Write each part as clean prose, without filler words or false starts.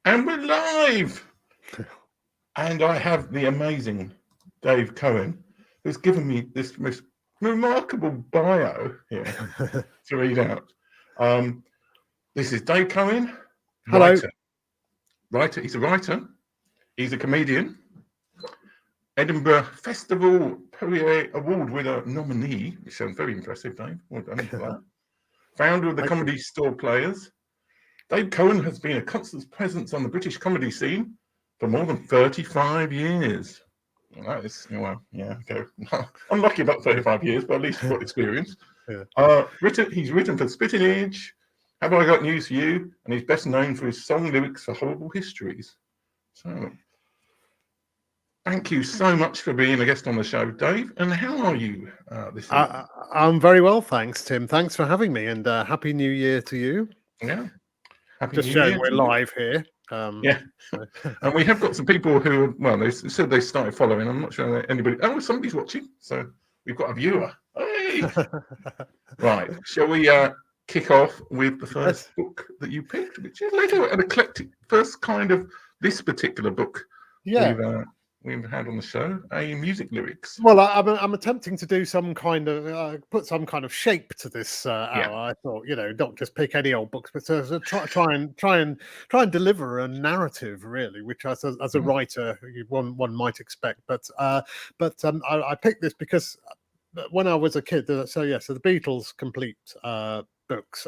And we're live. And I have the amazing Dave Cohen, who's given me this most remarkable bio here to read out. This is Dave Cohen, Hello. writer. He's a writer. He's a comedian. Edinburgh Festival Perrier Award winner nominee, which sounds very impressive, Dave. Well done for that. Founder of the Comedy Store Players. Dave Cohen has been a constant presence on the British comedy scene for more than 35 years. That is, well, yeah, okay. I'm lucky about 35 years, but at least you've got experience. Yeah. He's written for Spitting Edge, Have I Got News for You? And he's best known for his song lyrics for Horrible Histories. So, thank you so much for being a guest on the show, Dave. And how are you this evening? I'm very well, thanks, Tim. Thanks for having me, and Happy New Year to you. Yeah. Happy Just New showing Year we're live here. Yeah. And we have got some people who, well, they said they started following. I'm not sure anybody. Oh, somebody's watching. So we've got a viewer. Hey! Right. Shall we kick off with the first book that you picked, which is later an eclectic first kind of this particular book we've had on the show, music lyrics. Well, I'm attempting to do some kind of put some kind of shape to this hour. I thought, not just pick any old books, but to try and deliver a narrative, really, which as a writer one might expect. But I picked this because when I was a kid, so the Beatles complete books,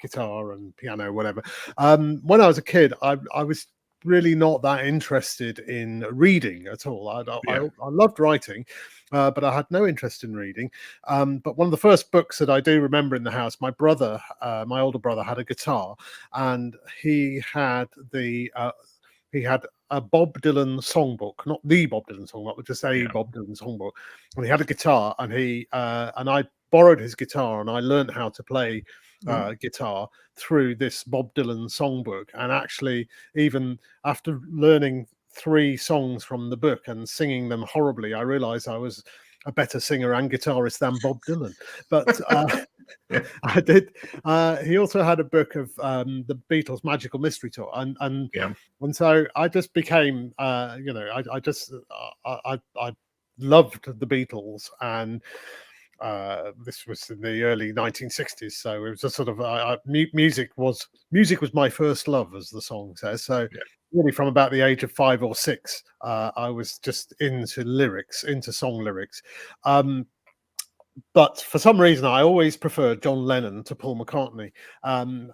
guitar and piano, whatever. When I was a kid, I was really not that interested in reading at all. I loved writing, but I had no interest in reading. But one of the first books that I do remember in the house, my older brother, had a guitar, and he had a Bob Dylan songbook, not the Bob Dylan songbook, but just a Bob Dylan songbook. And he had a guitar, and and I borrowed his guitar, and I learned how to play guitar through this Bob Dylan songbook. And actually, even after learning 3 songs from the book and singing them horribly, I realized I was a better singer and guitarist than Bob Dylan. But I did. He also had a book of the Beatles' Magical Mystery Tour, and so I just became, I loved the Beatles, and this was in the early 1960s, so it was a sort of music was my first love, as the song says. So really, from about the age of 5 or 6, I was just into song lyrics. But for some reason, I always preferred John Lennon to Paul McCartney. And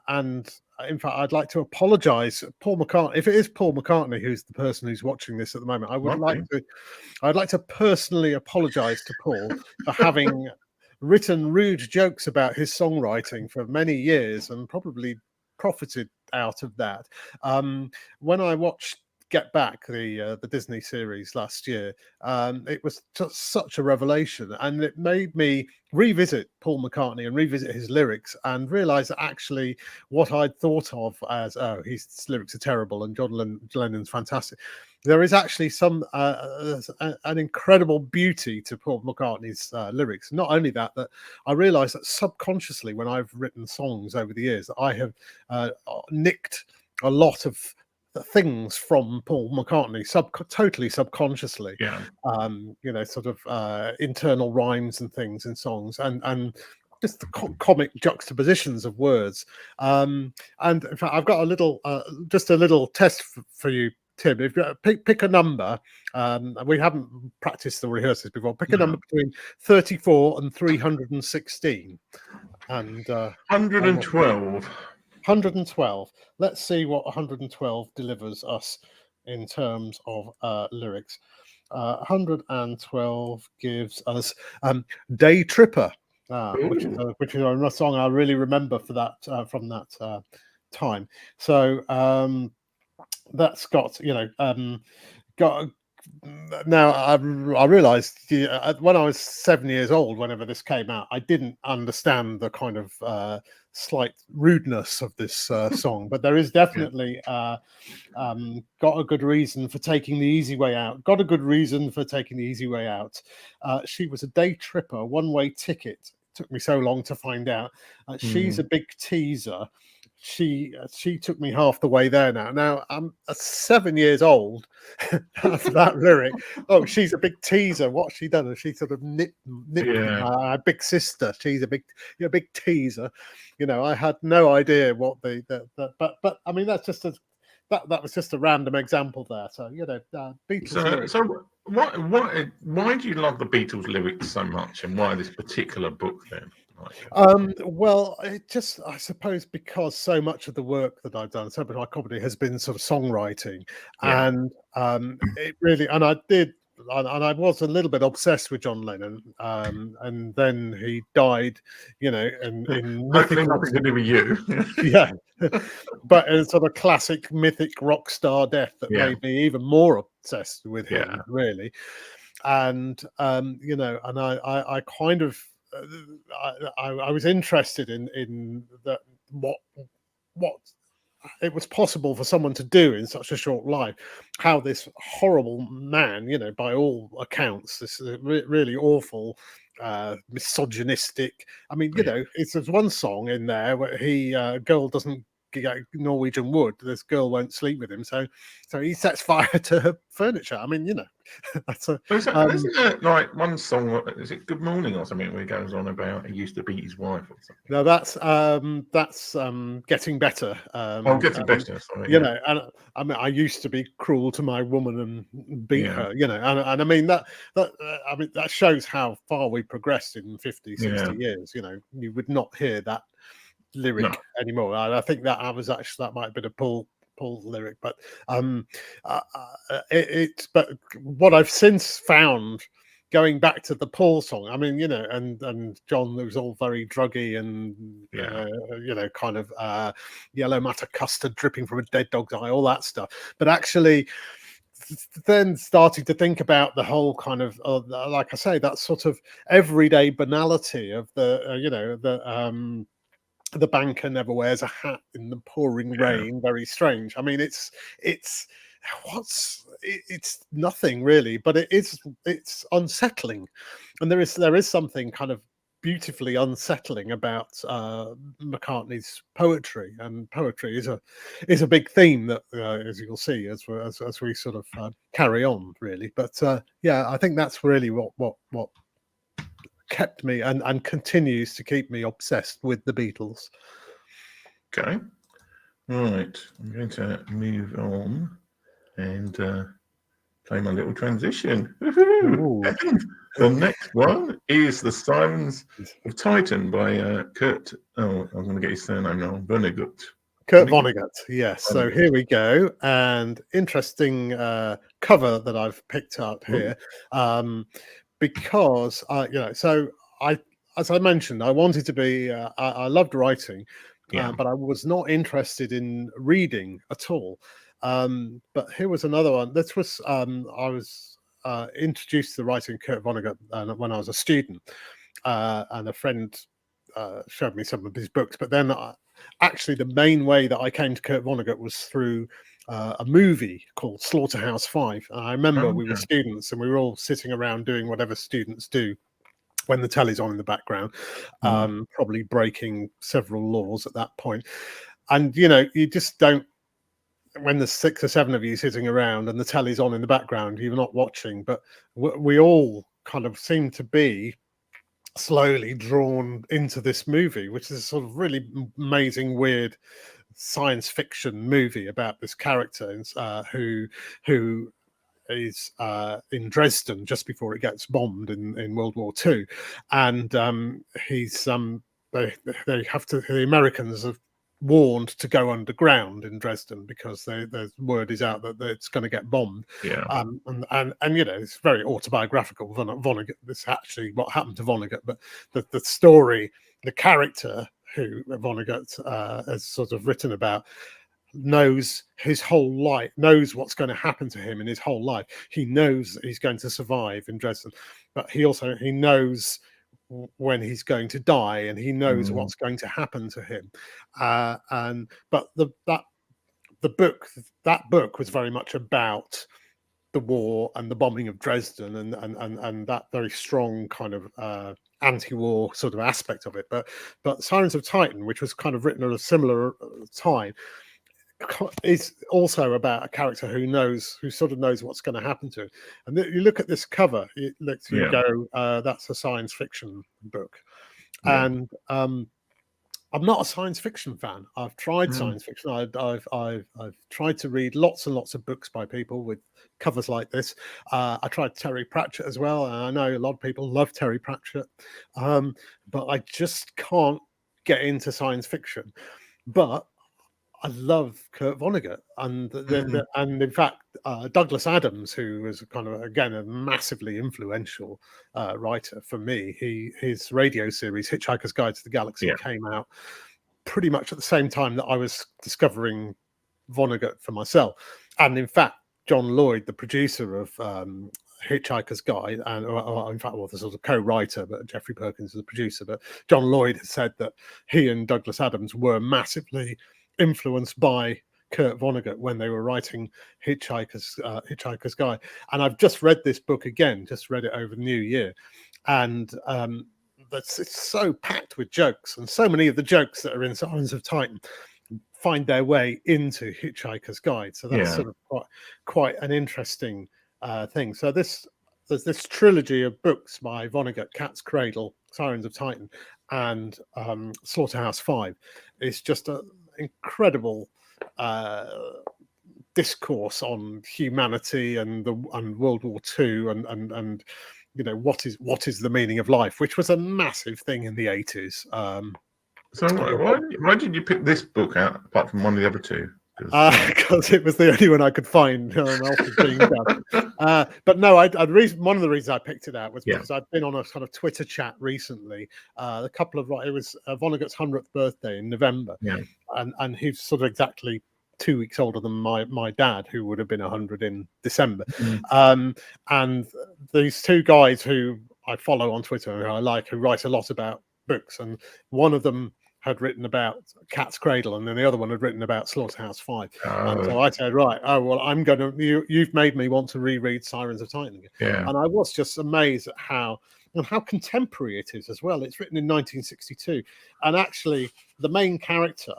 in fact, I'd like to apologise, Paul McCartney. If it is Paul McCartney who's the person who's watching this at the moment, I'd like to personally apologise to Paul for having written rude jokes about his songwriting for many years and probably profited out of that. When I watched Get Back, the Disney series last year, it was just such a revelation, and it made me revisit Paul McCartney and revisit his lyrics and realize that actually what I'd thought of as his lyrics are terrible and John Lennon's fantastic, there is actually some an incredible beauty to Paul McCartney's lyrics. Not only that, but I realized that subconsciously, when I've written songs over the years, that I have nicked a lot of things from Paul McCartney totally subconsciously, sort of internal rhymes and things in songs, and just the comic juxtapositions of words. And in fact, I've got a little test for you, Tim. If you pick a number, we haven't practiced or rehearsed this before. Pick a number between 34 and 316, and 112. 112. Let's see what 112 delivers us in terms of lyrics. 112 gives us Day Tripper, which is a song I really remember for that from that time. So that's got now I realized when I was 7 years old, whenever this came out, I didn't understand the kind of slight rudeness of this song, but there is definitely got a good reason for taking the easy way out. She was a day tripper, one-way ticket. It took me so long to find out. She's a big teaser. she took me half the way there now. Now I'm 7 years old. That lyric. Oh, she's a big teaser. What's she done? She sort of nipped my big sister. She's a big teaser. I had no idea what but I mean that's just that was just a random example there. So Beatles lyrics. So why do you love the Beatles lyrics so much, and why this particular book then? Well, I suppose because so much of the work that I've done, so much of my comedy has been sort of songwriting, and it really, and I was a little bit obsessed with John Lennon, and then he died, in hopefully nothing to do with you. Yeah, but in sort of classic mythic rock star death that made me even more obsessed with him, really, and and I kind of. I was interested in that what it was possible for someone to do in such a short life, how this horrible man, by all accounts, this really awful, misogynistic. I mean, there's one song in there where girl doesn't get Norwegian wood. This girl won't sleep with him, so he sets fire to her furniture. I mean, that's isn't it like one song? Is it "Good Morning" or something where he goes on about he used to beat his wife or something? No, that's Getting Better. Getting Better. Sorry, and I mean, I used to be cruel to my woman and beat her. And I mean that shows how far we progressed in 50, 60 years. You would not hear that lyric anymore. I think that might have been a Paul lyric, but but what I've since found, going back to the Paul song, I mean, and John was all very druggy and kind of yellow matter custard dripping from a dead dog's eye, all that stuff. But actually, then starting to think about the whole kind of like I say, that sort of everyday banality of the banker never wears a hat in the pouring rain. Very strange. I mean, it's nothing really, but it's unsettling, and there is something kind of beautifully unsettling about McCartney's poetry, and poetry is a big theme that, as you'll see as we sort of carry on, really. But I think that's really what kept me and continues to keep me obsessed with the Beatles. Okay, right. I'm going to move on and play my little transition. And the next one is The Sirens of Titan by Kurt. Oh, I'm going to get his surname now. Vonnegut. Kurt Vonnegut, yes. So here we go, and interesting cover that I've picked up here. Because so as I mentioned, I wanted to be. I loved writing, but I was not interested in reading at all. But here was another one. This was I was introduced to the writing of Kurt Vonnegut when I was a student, and a friend showed me some of his books. But then, actually, the main way that I came to Kurt Vonnegut was through a movie called Slaughterhouse-Five. I remember we were students and we were all sitting around doing whatever students do when the telly's on in the background, probably breaking several laws at that point. And, you just don't, when there's 6 or 7 of you sitting around and the telly's on in the background, you're not watching, but we all kind of seem to be slowly drawn into this movie, which is a sort of really amazing, weird science fiction movie about this character who is in Dresden just before it gets bombed in World War II, and he's the Americans have warned to go underground in Dresden because the word is out that it's going to get bombed. And it's very autobiographical. Vonnegut, this is actually what happened to Vonnegut, but the story, the character who Vonnegut has sort of written about, knows his whole life, knows what's going to happen to him in his whole life. He knows that he's going to survive in Dresden, but he knows when he's going to die, and he knows what's going to happen to him. But that book was very much about the war and the bombing of Dresden, and that very strong kind of anti-war sort of aspect of it. But Sirens of Titan, which was kind of written at a similar time, is also about a character who sort of knows what's going to happen to it. And you look at this cover, it lets you go, that's a science fiction book. And I'm not a science fiction fan. I've tried science fiction. I've tried to read lots and lots of books by people with covers like this. I tried Terry Pratchett as well, and I know a lot of people love Terry Pratchett, but I just can't get into science fiction. But I love Kurt Vonnegut, and and in fact, Douglas Adams, who was kind of again a massively influential writer for me. His radio series Hitchhiker's Guide to the Galaxy came out pretty much at the same time that I was discovering Vonnegut for myself. And in fact, John Lloyd, the producer of Hitchhiker's Guide, and in fact, the sort of co-writer, but Jeffrey Perkins is the producer. But John Lloyd has said that he and Douglas Adams were massively influenced by Kurt Vonnegut when they were writing Hitchhiker's Guide. And I've just read this book again, just read it over the New Year, and it's so packed with jokes, and so many of the jokes that are in Sirens of Titan find their way into Hitchhiker's Guide. So that's sort of quite an interesting thing. So there's this trilogy of books by Vonnegut: Cat's Cradle, Sirens of Titan, and Slaughterhouse-Five. It's just an incredible discourse on humanity and World War II and you know what is the meaning of life, which was a massive thing in the 80s. So why did you pick this book out apart from one of the other two? Because it was the only one I could find. But no, one of the reasons I picked it out was because I'd been on a kind of Twitter chat recently. It was Vonnegut's 100th birthday in November, and he's sort of exactly 2 weeks older than my dad, who would have been 100 in December. And these two guys who I follow on Twitter and who I like, who write a lot about books, and one of them had written about Cat's Cradle, and then the other one had written about Slaughterhouse-Five. And so I said, you've made me want to reread Sirens of Titan again. And I was just amazed at how contemporary it is as well. It's written in 1962, and actually the main character,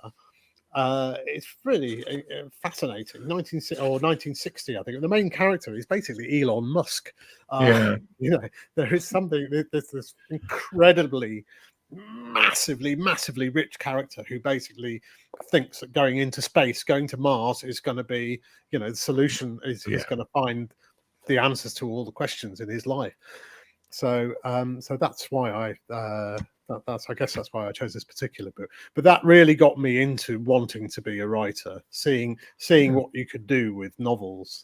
it's really fascinating. 1960, I think. The main character is basically Elon Musk. You know, there is something. There's this incredibly, massively rich character who basically thinks that going into space, going to Mars, is going to be, you know, the solution. He's going to find the answers to all the questions in his life. So, so that's why I guess that's why I chose this particular book. But that really got me into wanting to be a writer, seeing what you could do with novels.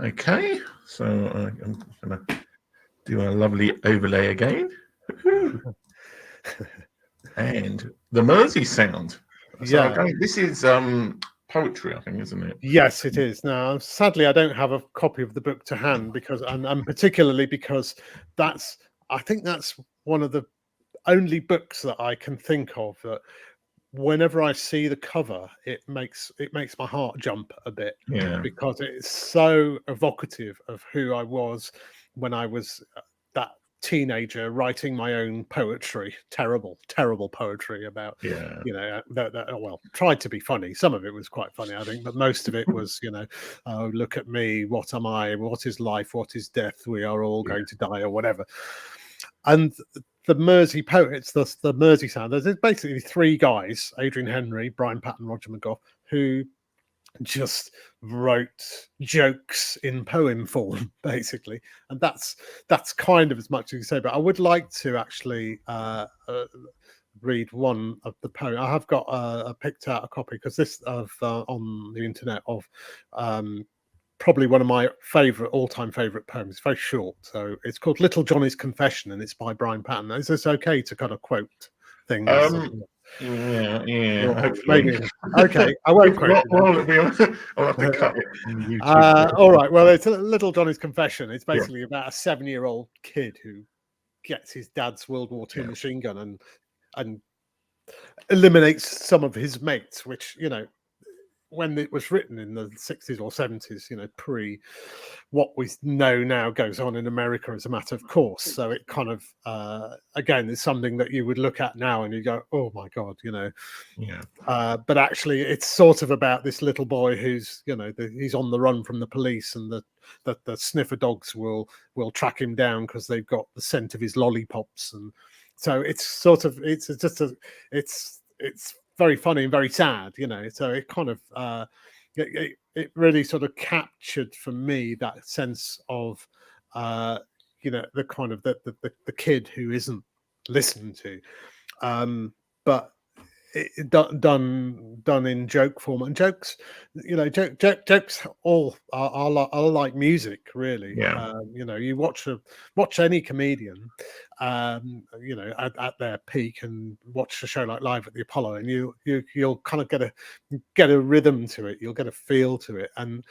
Okay, so I'm going to do a lovely overlay again. And the Mersey sound. So this is poetry, I think, isn't it? Yes, it is. Now, sadly, I don't have a copy of the book to hand because, and particularly because I think that's one of the only books that I can think of that whenever I see the cover, it makes my heart jump a bit, because it's so evocative of who I was when I was that teenager writing my own poetry, terrible poetry about, you know, well, tried to be funny. Some of it was quite funny, I think, but most of it was, you know, oh, look at me, what am I, what is life, what is death, we are all going to die, or whatever. And the Mersey poets, the Mersey sound, there's basically three guys, Adrian, Henri, Brian Patten, Roger McGough, who just wrote jokes in poem form, basically. And that's kind of as much as you can say. But I would like to actually read one of the poems. I have got picked out a copy, because this of on the internet of probably one of my all-time favorite poems. It's very short, so it's called Little Johnny's Confession, and it's by Brian Patten. Is this okay to kind of quote things? Maybe. Okay, I won't quote it. I'll have to cut it. All right, well, it's Little Johnny's Confession. It's basically about a 7-year-old kid who gets his dad's World War II machine gun and eliminates some of his mates, which, you know, when it was written in the 60s or 70s, pre what we know now goes on in America as a matter of course. So it kind of, again, is something that you would look at now and you go, oh my God, but actually it's sort of about this little boy who's, he's on the run from the police, and the sniffer dogs will track him down because they've got the scent of his lollipops. And so it's sort of, it's very funny and very sad, so it kind of, it really sort of captured for me that sense of, the kind of the kid who isn't listened to, but done in joke form. And jokes, jokes all are like music, really. You watch any comedian, at their peak, and watch a show like Live at the Apollo, and you'll kind of get a rhythm to it, you'll get a feel to it. And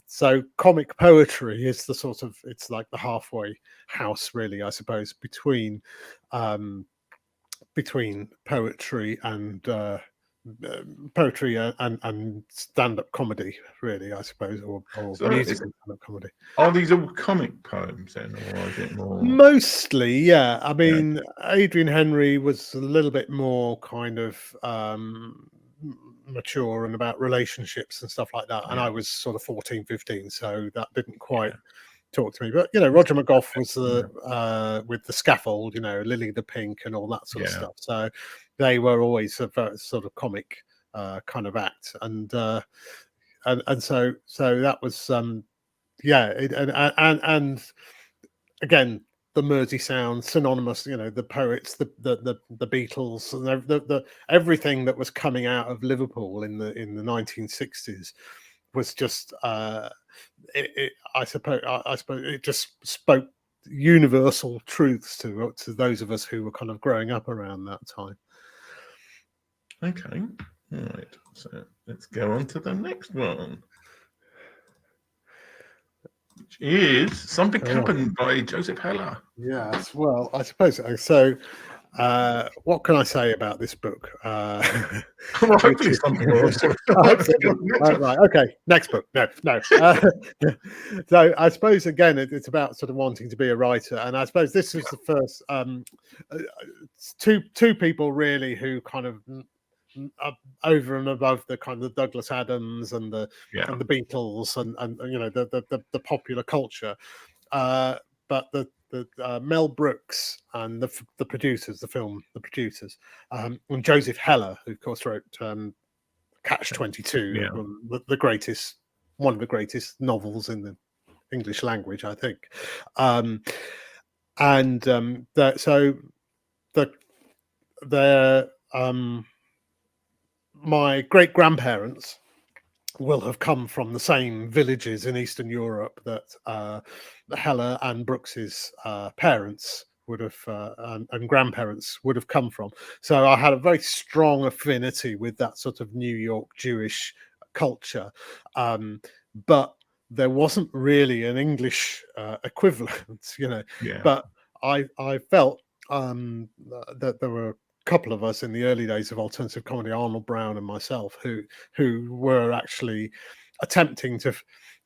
so comic poetry is the sort of, it's like the halfway house, really, I suppose, between poetry and stand-up comedy, really, I suppose, or So musical stand-up comedy. Are these all comic poems then, or is it more? Mostly, yeah. I mean, Adrian Henri was a little bit more kind of mature and about relationships and stuff like that, and I was sort of 14, 15, so that didn't quite talk to me. But Roger McGough was with the Scaffold, Lily the Pink and all that sort of stuff. So they were always a very sort of comic kind of act, and so that was and again, the Mersey sound, synonymous, the poets, the Beatles, and the everything that was coming out of Liverpool in the 1960s was just I suppose it just spoke universal truths to those of us who were kind of growing up around that time. Okay, all right. So let's go on to the next one, which is Something Happened by Joseph Heller. Yes, well, I suppose so. What can I say about this book? Well, hopefully something more. Right, okay, next book. No. So I suppose, again, it's about sort of wanting to be a writer, and I suppose this was the first two people really who kind of over and above the kind of Douglas Adams and the Beatles and the popular culture, but the Mel Brooks and the producers, and Joseph Heller, who of course wrote Catch-22, one of the greatest novels in the English language, I think. My great grandparents will have come from the same villages in Eastern Europe that Heller and Brooks's parents would have and grandparents would have come from. So I had a very strong affinity with that sort of New York Jewish culture, but there wasn't really an English equivalent, But I felt that there were couple of us in the early days of alternative comedy, Arnold Brown and myself, who were actually attempting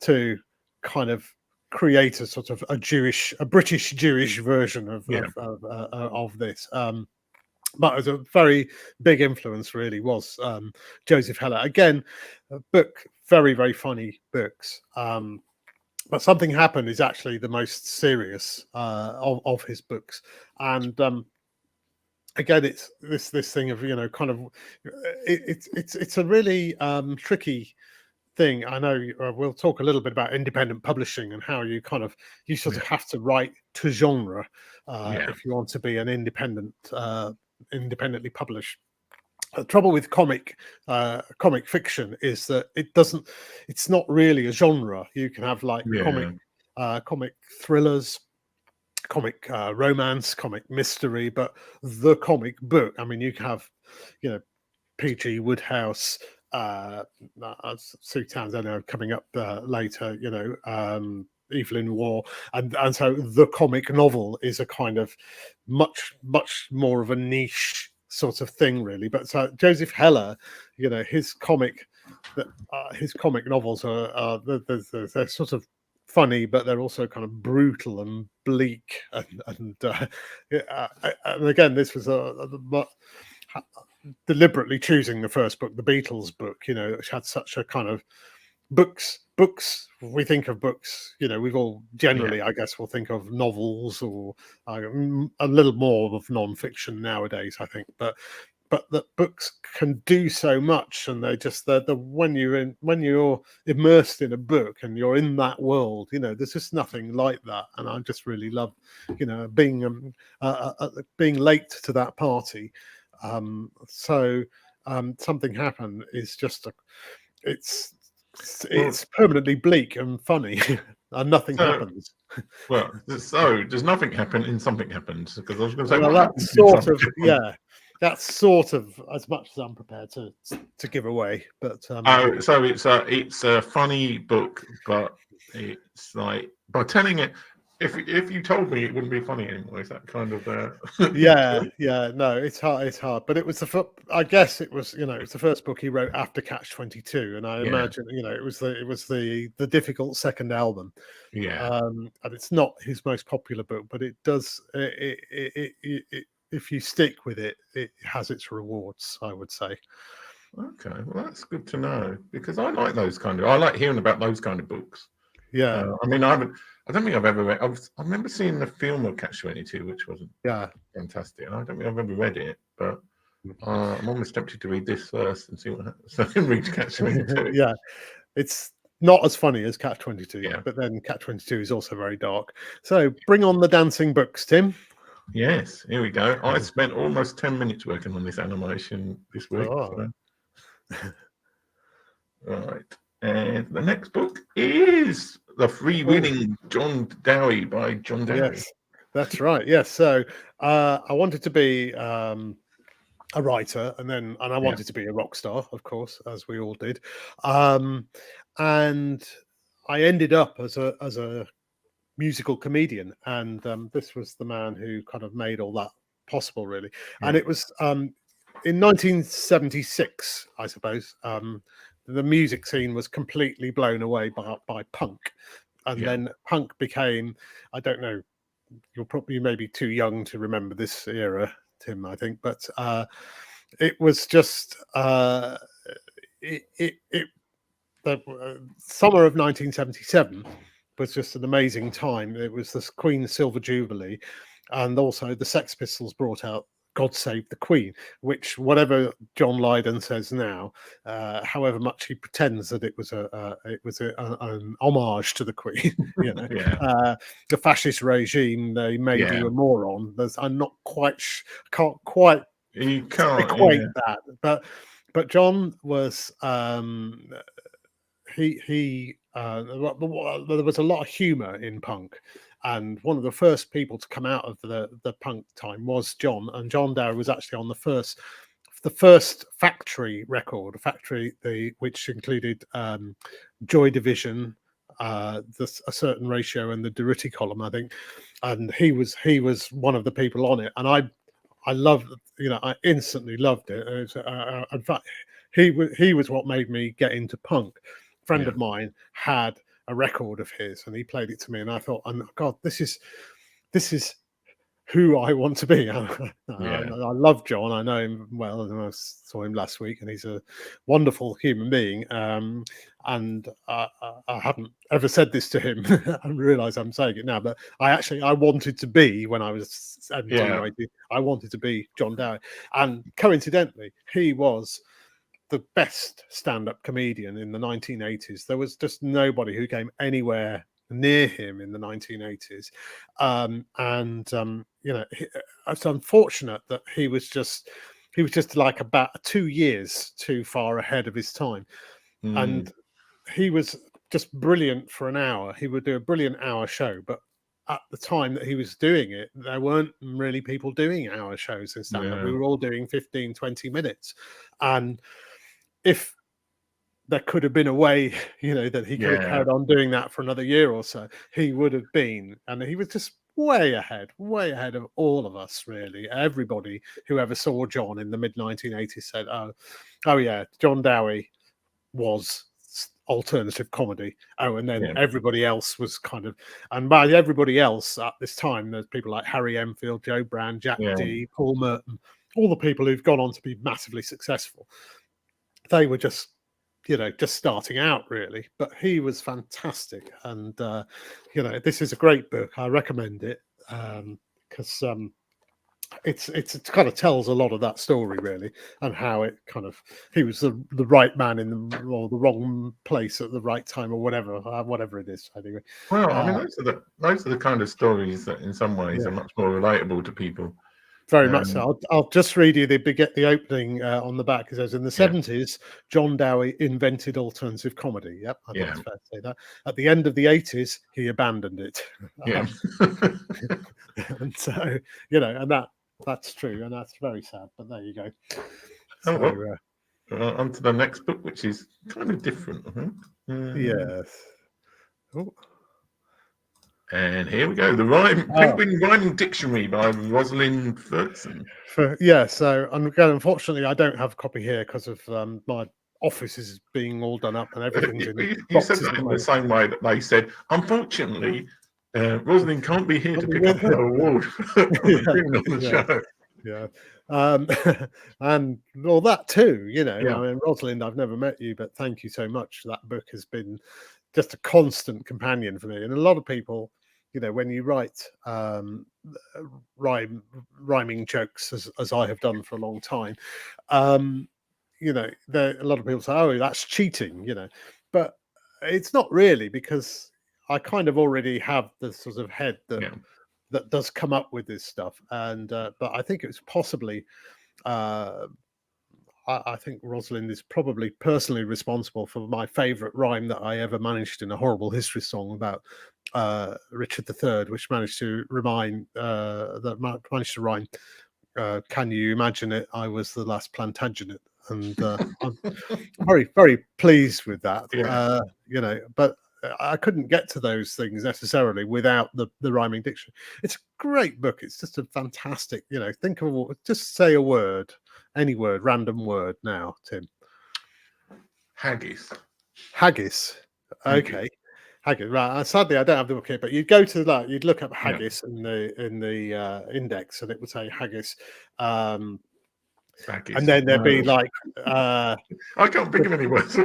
to kind of create a sort of a British Jewish version of this. But as a very big influence really was Joseph Heller. Again, a book, very, very funny books. But Something Happened is actually the most serious of his books. And again, it's this thing of kind of it's a really tricky thing. I know we'll talk a little bit about independent publishing and how you sort of have to write to genre if you want to be an independently published. The trouble with comic fiction is that it's not really a genre. You can have like comic thrillers, comic romance, comic mystery, but the comic book, I mean, you can have P.G. Wodehouse, Sue Townsend coming up later, Evelyn Waugh, and so the comic novel is a kind of much more of a niche sort of thing, really. But so Joseph Heller, his comic that his comic novels are they're sort of funny, but they're also kind of brutal and bleak. And again, this was deliberately choosing the first book, the Beatles book, which had such a kind of books. We think of books, we've all generally, I guess, will think of novels or a little more of non-fiction nowadays, I think, but the books can do so much, and they just when you're immersed in a book and you're in that world, there's just nothing like that. And I just really love, being late to that party. So something happened is just it's permanently bleak and funny, and nothing happens. Well, so does nothing happen in something happens? Because I was going to say, well, that's sort of that's sort of as much as I'm prepared to give away. But so it's a funny book, but it's like, by telling it, if you told me, it wouldn't be funny anymore. Is that kind of no, it's hard, but it was I guess it was it's the first book he wrote after Catch-22, and I imagine it was the difficult second album, and it's not his most popular book, but it does if you stick with it, it has its rewards, I would say. Okay, well, that's good to know, because I like those I like hearing about those kind of books. Yeah, I mean, I don't think I've ever read. I remember seeing the film of Catch-22, which wasn't fantastic. I don't think I've ever read it, but I'm almost tempted to read this first and see what happens. So I can read Catch-22. Yeah, it's not as funny as Catch-22, but then Catch-22 is also very dark. So bring on the dancing books, Tim. Yes, here we go. I spent almost 10 minutes working on this animation this week. Oh. So. Right, and the next book is The Freewheeling John Dowie by John Dowie. Yes, that's right. Yes, so I wanted to be a writer, and I wanted to be a rock star, of course, as we all did, and I ended up as a musical comedian, and this was the man who kind of made all that possible, really. And it was in 1976, I suppose. The music scene was completely blown away by punk, and then punk became, I don't know, you may be too young to remember this era, Tim, I think, but it was just the summer of 1977 was just an amazing time. It was the Queen's Silver Jubilee, and also the Sex Pistols brought out God Save the Queen, which, whatever John Lydon says now, however much he pretends that it was an homage to the Queen, the fascist regime, they made you a moron. I'm not quite can't quite equate that, but John was there was a lot of humor in punk, and one of the first people to come out of the punk time was John, and John Dowie was actually on the first Factory record, which included Joy Division, a Certain Ratio, and the Durutti Column, I think, and he was one of the people on it, and I loved, I instantly loved it. In fact, he was what made me get into punk. A friend of mine had a record of his, and he played it to me, and I thought, oh God, this is who I want to be. I love John. I know him well, and I saw him last week, and he's a wonderful human being. And I haven't ever said this to him. I realise I'm saying it now, but I wanted to be, when I was 17 or 18, I wanted to be John Dowie. And coincidentally, he was the best stand-up comedian in the 1980s. There was just nobody who came anywhere near him in the 1980s, it's unfortunate that he was just like about 2 years too far ahead of his time. And he was just brilliant for an hour. He would do a brilliant hour show, but at the time that he was doing it, there weren't really people doing hour shows in stand-up. We were all doing 15-20 minutes, and if there could have been a way, that he could have carried on doing that for another year or so, he would have been. And he was just way ahead of all of us, really. Everybody who ever saw John in the mid-1980s said, oh yeah, John Dowie was alternative comedy. Oh, and then Yeah. everybody else was kind of, and by everybody else at this time, there's people like Harry Enfield, Joe Brand, Jack Yeah. Dee, Paul Merton, all the people who've gone on to be massively successful. They were just, just starting out really, but he was fantastic. And, this is a great book. I recommend it because it kind of tells a lot of that story really, and how it kind of, he was the right man in the wrong place at the right time, or whatever it is. Anyway, Well, I mean, those are the kind of stories that, in some ways, yeah. are much more relatable to people. Very much so. I'll just read you the opening on the back. It says, in the 70s, John Dowie invented alternative comedy. Yep, I think it's fair to say that. At the end of the 80s, he abandoned it. Yeah. And so, and that's true, and that's very sad. But there you go. On to the next book, which is kind of different, I think. Yes. Oh. And here we go, the Penguin Rhyming Dictionary by Rosalind Fergusson. So unfortunately, I don't have a copy here because of my office is being all done up and everything's you said that in the same way that they said, unfortunately, Rosalind can't be here to pick up her award for being on the show. Yeah. And all that too, I mean, Rosalind, I've never met you, but thank you so much. That book has been just a constant companion for me. And a lot of people, when you write rhyming jokes, as I have done for a long time, a lot of people say, oh, that's cheating, but it's not really, because I kind of already have the sort of head that does come up with this stuff. And but I think it's possibly I think Rosalind is probably personally responsible for my favourite rhyme that I ever managed in a horrible history song about Richard III, which managed to rhyme. Can you imagine it? I was the last Plantagenet, and I'm very, very pleased with that. But I couldn't get to those things necessarily without the rhyming dictionary. It's a great book. It's just a fantastic. Think of just say a word. Any word, random word now, Tim. Haggis. Okay. Haggis. Right. Sadly, I don't have the book here, but you'd go to that. You'd look up haggis in the index, and it would say haggis. And then there'd be like. I can't think of any words.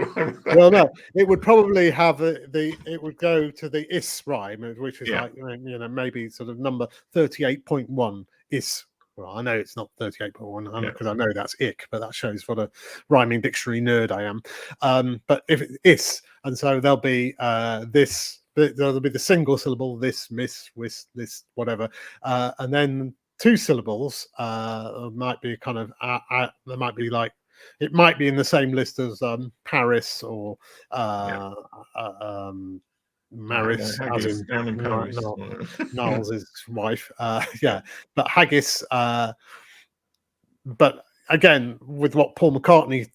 Well, no, it would probably have it would go to the is rhyme, which is like maybe sort of number 38.1 is. Well, I know it's not 38.1 because I know that's ick, but that shows what a rhyming dictionary nerd I am. But if it is, and so there'll be this, there'll be the single syllable, this, miss, whis, this, whatever, and then two syllables might be kind of there might be like, it might be in the same list as Paris or Maris, as in down in Paris. Niles' wife. But haggis. But again, with what Paul McCartney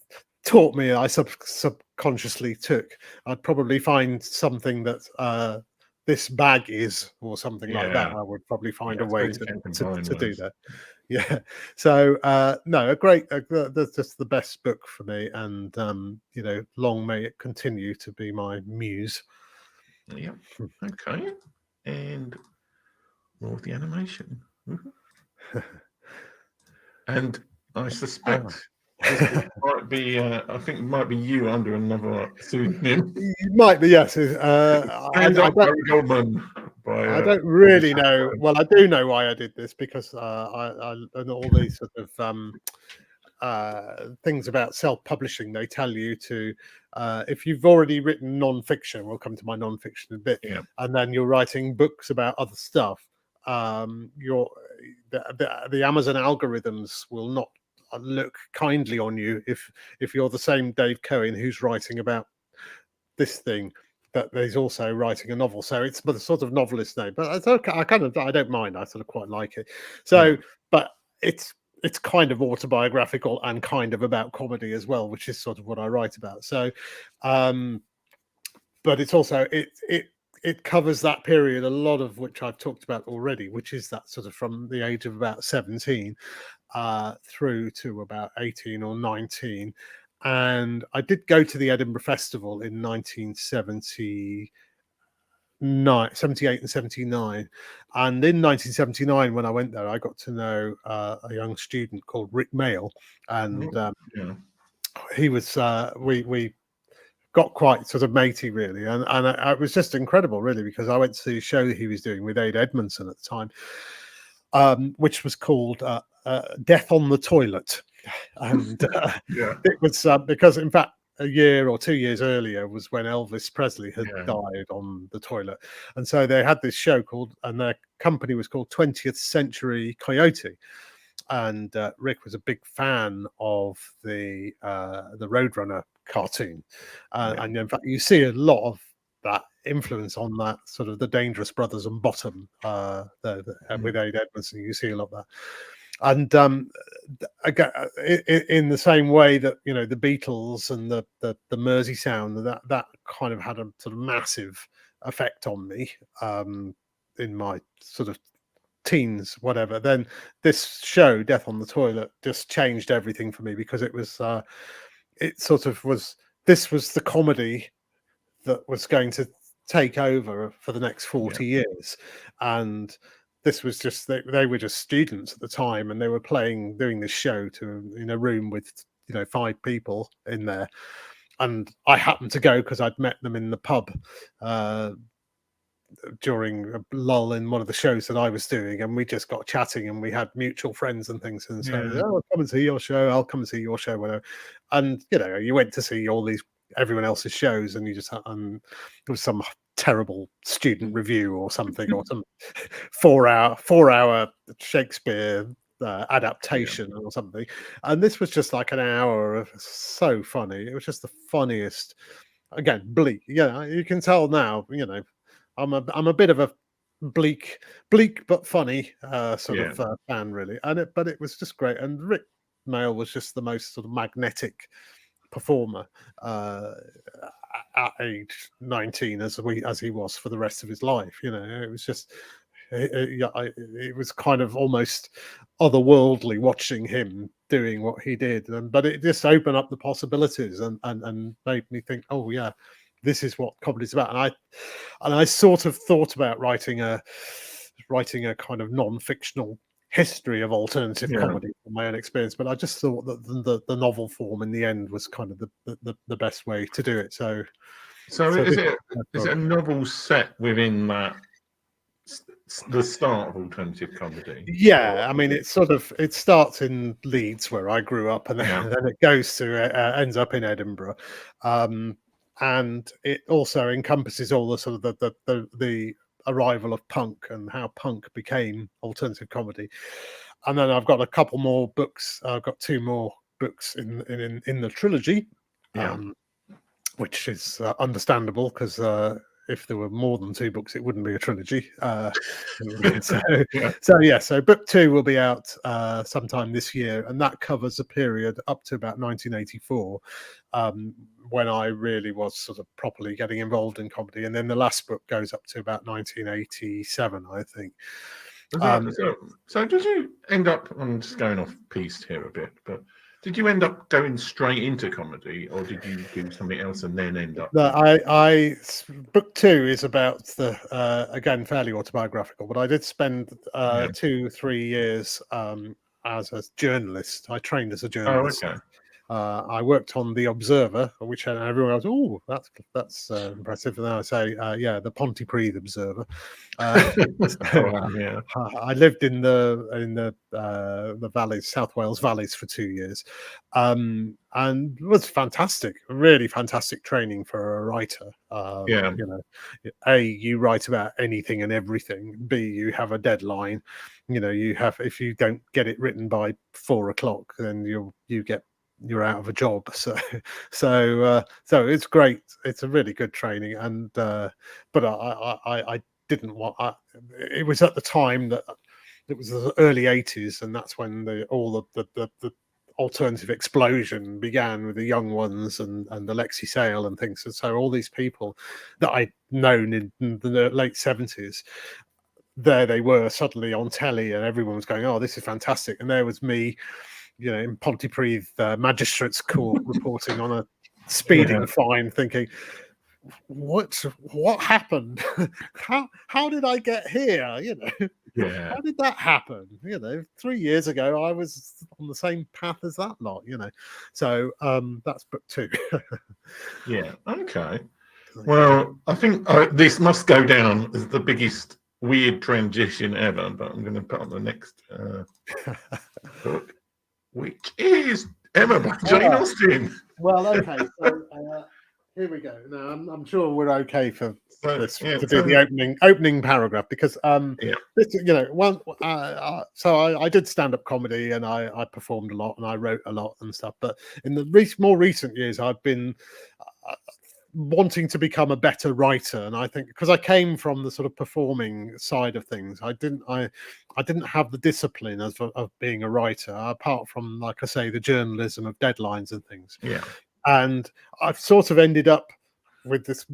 taught me, I subconsciously took. I'd probably find something that this bag is, or something like that. I would probably find a way to do that. Yeah. So no, that's just the best book for me, and long may it continue to be my muse. Yeah. Okay. And more of the animation. And I suspect this might be. I think it might be you under another pseudonym. It might be, yes. Goldman. I don't really know. Well, I do know why I did this, because I and all these sort of things about self-publishing, they tell you to if you've already written non-fiction, we'll come to my non-fiction in a bit, and then you're writing books about other stuff, the Amazon algorithms will not look kindly on you if you're the same Dave Cohen who's writing about this thing, that he's also writing a novel. So it's the sort of novelist name, but it's okay. I don't mind. I sort of quite like it. So, but it's kind of autobiographical and kind of about comedy as well, which is sort of what I write about. So, but it's also it covers that period, a lot of which I've talked about already, which is that sort of from the age of about 17 through to about 18 or 19. and I did go to the Edinburgh Festival in 1978 and 79. And in 1979, when I went there, I got to know a young student called Rick Mail, and he was we got quite sort of matey, really, and it was just incredible, really, because I went to see a show that he was doing with Ada Edmondson at the time, which was called Death on the Toilet. And it was because, in fact, a year or 2 years earlier was when Elvis Presley had died on the toilet. And so they had this show called, and their company was called 20th Century Coyote. And Rick was a big fan of the Roadrunner cartoon. And in fact, you see a lot of that influence on that sort of the Dangerous Brothers and Bottom with Ada Edmondson. You see a lot of that. And again, in the same way that, you know, the Beatles and the Mersey sound, that kind of had a sort of massive effect on me in my sort of teens, whatever. Then this show, Death on the Toilet, just changed everything for me, because it was this was the comedy that was going to take over for the next 40 years. And this was just, they were just students at the time, and they were doing this show in a room with, you know, 5 people in there. And I happened to go because I'd met them in the pub during a lull in one of the shows that I was doing, and we just got chatting, and we had mutual friends and things, and so I'll come and see your show, I'll come and see your show, whatever. And, you know, you went to see everyone else's shows, and you just, and it was some terrible student review or something, or some 4-hour Shakespeare adaptation or something, and this was just like an hour of so funny. It was just the funniest. Again, bleak. Yeah, you can tell now, you know, I'm a bit of a bleak but funny sort of fan, really, but it was just great. And Rick Mail was just the most sort of magnetic performer at age 19 as he was for the rest of his life. You know, it was just it was kind of almost otherworldly watching him doing what he did, but it just opened up the possibilities and made me think, oh yeah, this is what comedy's about. And I sort of thought about writing a kind of non-fictional history of alternative comedy from my own experience, but I just thought that the novel form in the end was kind of the best way to do it. So is it a novel set within the start of alternative comedy? Yeah, I mean, it starts in Leeds, where I grew up, and then it goes to ends up in Edinburgh, and it also encompasses all the sort of the arrival of punk and how punk became alternative comedy. And then I've got a couple more books. I've got 2 more books in the trilogy, which is understandable, because if there were more than 2 books, it wouldn't be a trilogy. So book 2 will be out sometime this year, and that covers a period up to about 1984, when I really was sort of properly getting involved in comedy. And then the last book goes up to about 1987, I think. So did you end up, I'm just going off piste here a bit, but did you end up going straight into comedy, or did you do something else and then end up? Book 2 is about again, fairly autobiographical, but I did spend 2-3 years as a journalist. I trained as a journalist. Oh, okay. I worked on the Observer, which everyone goes, "Oh, that's impressive." And then I say, the Pontypridd Observer. I lived in the valleys, South Wales valleys, for 2 years, and it was fantastic, really fantastic training for a writer. You know, A, you write about anything and everything. B, you have a deadline. You know, if you don't get it written by 4 o'clock, then you're out of a job. So it's great. It's a really good training. And but I didn't want. It was at the time that it was the early 80s, and that's when all the alternative explosion began with the Young Ones and Alexi Sale and things. And so all these people that I'd known in the late 70s, there they were suddenly on telly, and everyone was going, "Oh, this is fantastic!" And there was me, in Pontypridd magistrates court reporting on a speeding fine, thinking, what happened? how did I get here? How did that happen? 3 years ago I was on the same path as that lot. So that's book 2. Yeah. Okay. Well, I think this must go down as the biggest weird transition ever, but I'm going to put on the next book, which is Emma by Jane Austen. Well, okay, so here we go. Now, I'm sure we're okay for this to do the opening paragraph, because this, so I did stand-up comedy, and I performed a lot, and I wrote a lot and stuff. But in the more recent years, I've been wanting to become a better writer, and I think because I came from the sort of performing side of things, I didn't have the discipline of being a writer, apart from, like I say, the journalism of deadlines and things. And I've sort of ended up with this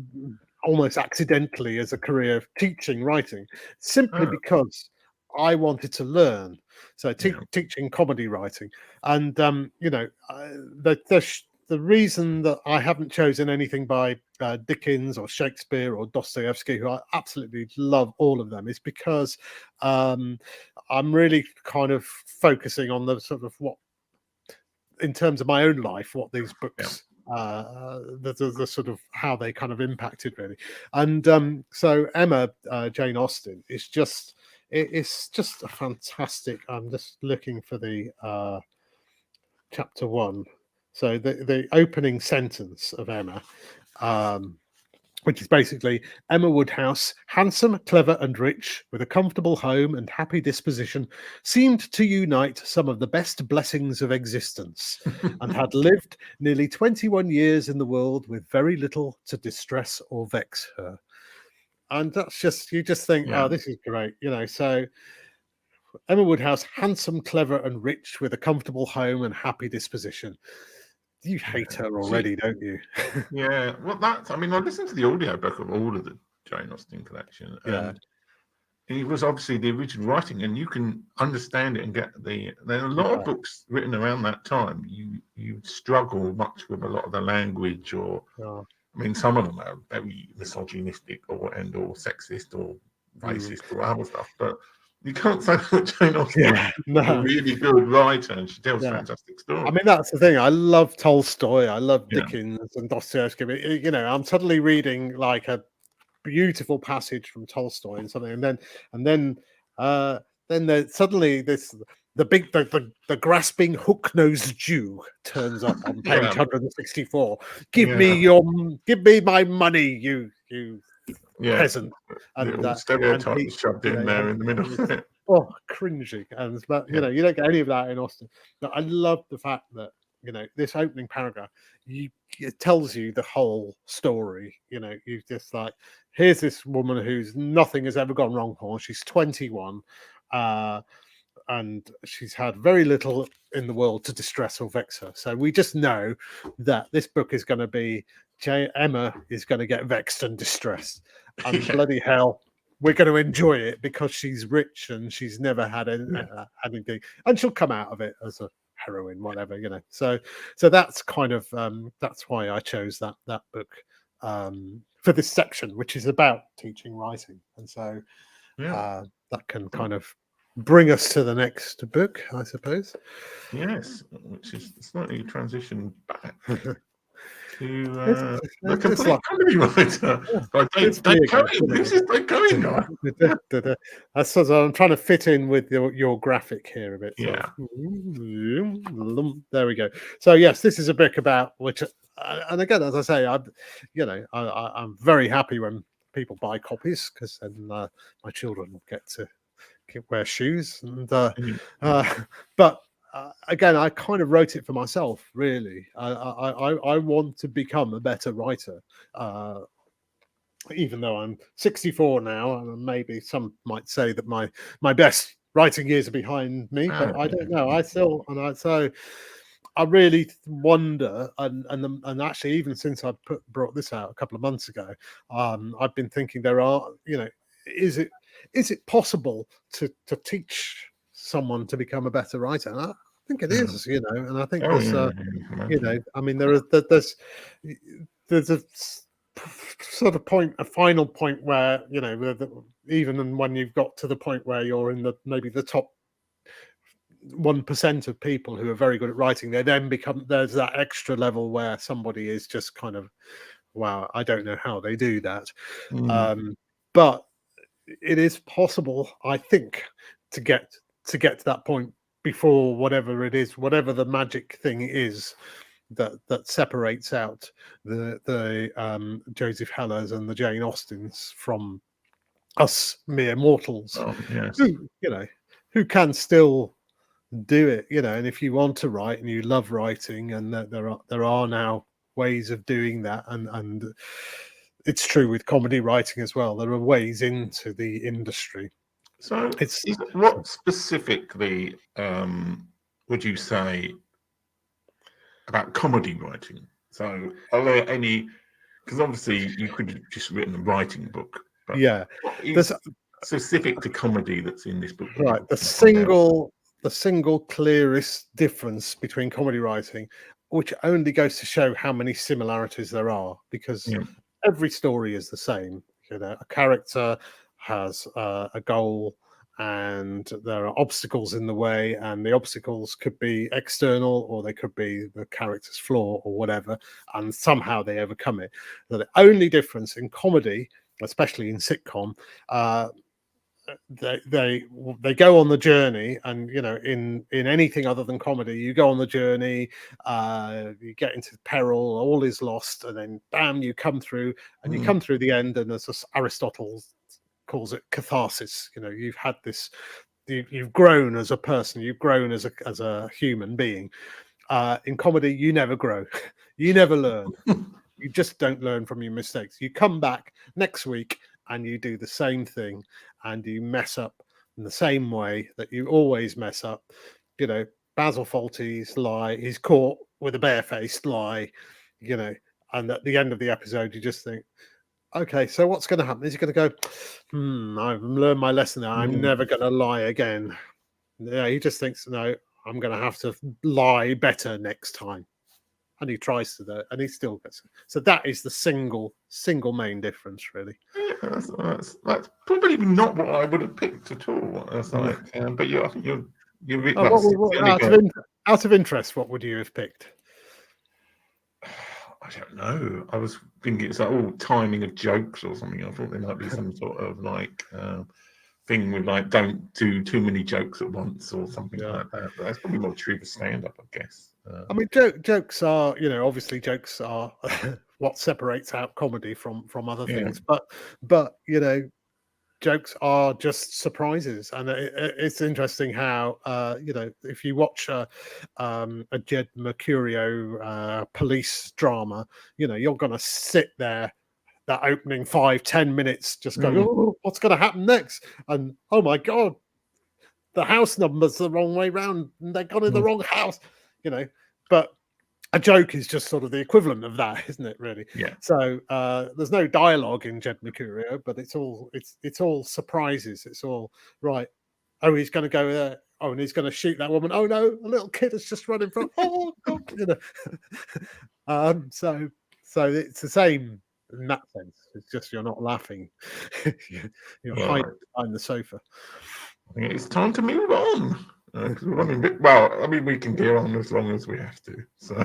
almost accidentally as a career of teaching writing, simply because I wanted to learn. So teaching comedy writing, and the reason that I haven't chosen anything by Dickens or Shakespeare or Dostoevsky, who I absolutely love all of them, is because I'm really kind of focusing on the sort of what, in terms of my own life, what these books, the sort of how they kind of impacted, really. And so Emma, Jane Austen, is just, it's just a fantastic. I'm just looking for the chapter 1. So the opening sentence of Emma, which is basically, Emma Woodhouse, handsome, clever and rich, with a comfortable home and happy disposition, seemed to unite some of the best blessings of existence, and had lived nearly 21 years in the world with very little to distress or vex her. And that's just, you just think, oh, this is great. So Emma Woodhouse, handsome, clever and rich, with a comfortable home and happy disposition. You hate her already, don't you? Yeah. Well, I listened to the audiobook of all of the Jane Austen collection, and it was obviously the original writing, and you can understand it and get there are a lot of books written around that time. You struggle much with a lot of the language, or some of them are very misogynistic or sexist or racist or other stuff, but you can't say that Jane Austen is a really good writer, and she tells fantastic stories. That's the thing. I love Tolstoy. I love Dickens and Dostoevsky. I'm suddenly reading like a beautiful passage from Tolstoy and something, and then there's suddenly the grasping hook-nosed Jew turns up on page 164. Give me my money, you peasant. And stereotypes shoved in there in the middle. Cringy. But you don't get any of that in Austen. But I love the fact that this opening paragraph, it tells you the whole story. You just like, here's this woman who's nothing has ever gone wrong for. She's 21, and she's had very little in the world to distress or vex her. So we just know that this book is going to be Emma is going to get vexed and distressed, and bloody hell, we're going to enjoy it because she's rich and she's never had anything, and she'll come out of it as a heroine, whatever. So that's kind of that's why I chose that book for this section, which is about teaching writing. And so that can kind of bring us to the next book, I suppose. Yes, which is slightly a transition back to the complete comedy writer by Dave Cohen. This is Dave Cohen guy. That's what I'm trying to fit in with your graphic here a bit. There we go. So yes, this is a book about which, and again, as I say, I'm very happy when people buy copies, because then my children get to wear shoes, and but again, I kind of wrote it for myself, really. I want to become a better writer, even though I'm 64 now, and maybe some might say that my best writing years are behind me, but I don't know. So I really wonder, and actually, even since I brought this out a couple of months ago, I've been thinking there are, is it possible to teach someone to become a better writer? And think it is, and I think Oh, there's, yeah. I mean, there's a sort of point, a final point where, even when you've got to the point where you're in maybe the top 1% of people who are very good at writing, there's that extra level where somebody is just kind of, wow, I don't know how they do that. But it is possible, I think, to get to that point before whatever it is, whatever the magic thing is that separates out the Joseph Hellers and the Jane Austens from us mere mortals, Yes. who can still do it, and if you want to write and you love writing, and there are now ways of doing that, and it's true with comedy writing as well. There are ways into the industry. So, what specifically would you say about comedy writing? So, are there any? Because obviously, you could have just written a writing book. But what is specific to comedy that's in this book? Right, the single clearest difference between comedy writing, which only goes to show how many similarities there are, because every story is the same. A character has a goal, and there are obstacles in the way, and the obstacles could be external, or they could be the character's flaw or whatever, and somehow they overcome it. So the only difference in comedy, especially in sitcom, they go on the journey, and in anything other than comedy, you go on the journey, you get into peril, all is lost, and then bam, you come through, and you come through the end, and as Aristotle calls it, catharsis. You've had this, you've grown as a person, you've grown as a human being. In comedy, you never grow. You never learn. You just don't learn from your mistakes. You come back next week and you do the same thing, and you mess up in the same way that you always mess up. Basil Fawlty's lie, he's caught with a barefaced lie, and at the end of the episode, you just think, okay, so what's going to happen? Is he going to go, I've learned my lesson now, I'm never going to lie again? Yeah, he just thinks, no, I'm going to have to lie better next time. And he tries to do it, and he still gets it. So that is the single main difference, really. Yeah, that's probably not what I would have picked at all. But I think you're out of interest, what would you have picked? I don't know. I was thinking it's like timing of jokes or something. I thought there might be some sort of thing with don't do too many jokes at once or something like that. But that's probably more true for stand-up, I guess. I mean, jokes are, obviously jokes are what separates out comedy from other things. But jokes are just surprises, and it's interesting how if you watch a Jed Mercurio police drama, you're going to sit there that opening 5-10 minutes just going, oh, what's going to happen next? And oh my god, the house number's the wrong way round, and they've gone in the wrong house, but a joke is just sort of the equivalent of that, isn't it, really? Yeah. So there's no dialogue in Jed Mercurio, but it's all surprises. It's all right. Oh, he's going to go there. Oh, and he's going to shoot that woman. Oh no, a little kid has just run in front. Oh god, So it's the same in that sense. It's just you're not laughing. You're hiding behind the sofa. I think it's time to move on. Because we're running a bit. Well, I mean, we can go on as long as we have to. So,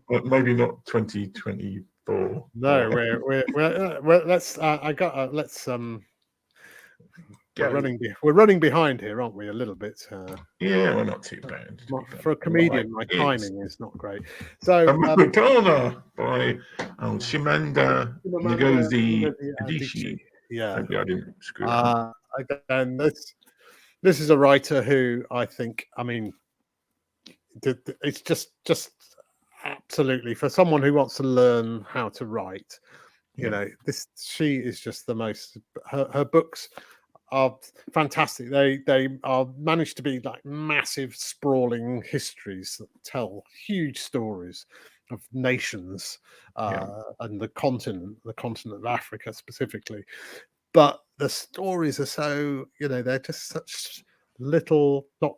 but maybe not 2024. No, we're let's. Let's. We're running behind here, aren't we? A little bit. Yeah, we're not too bad. For a comedian, my timing is not great. So, Americanah by Chimamanda Ngozi Adichie. Yeah, maybe I didn't screw up. Again, this is a writer who I think, I mean, it's just absolutely, for someone who wants to learn how to write, she is just the most. Her books are fantastic. They are managed to be like massive, sprawling histories that tell huge stories of nations and the continent of Africa specifically. But the stories are so, they're just such little, not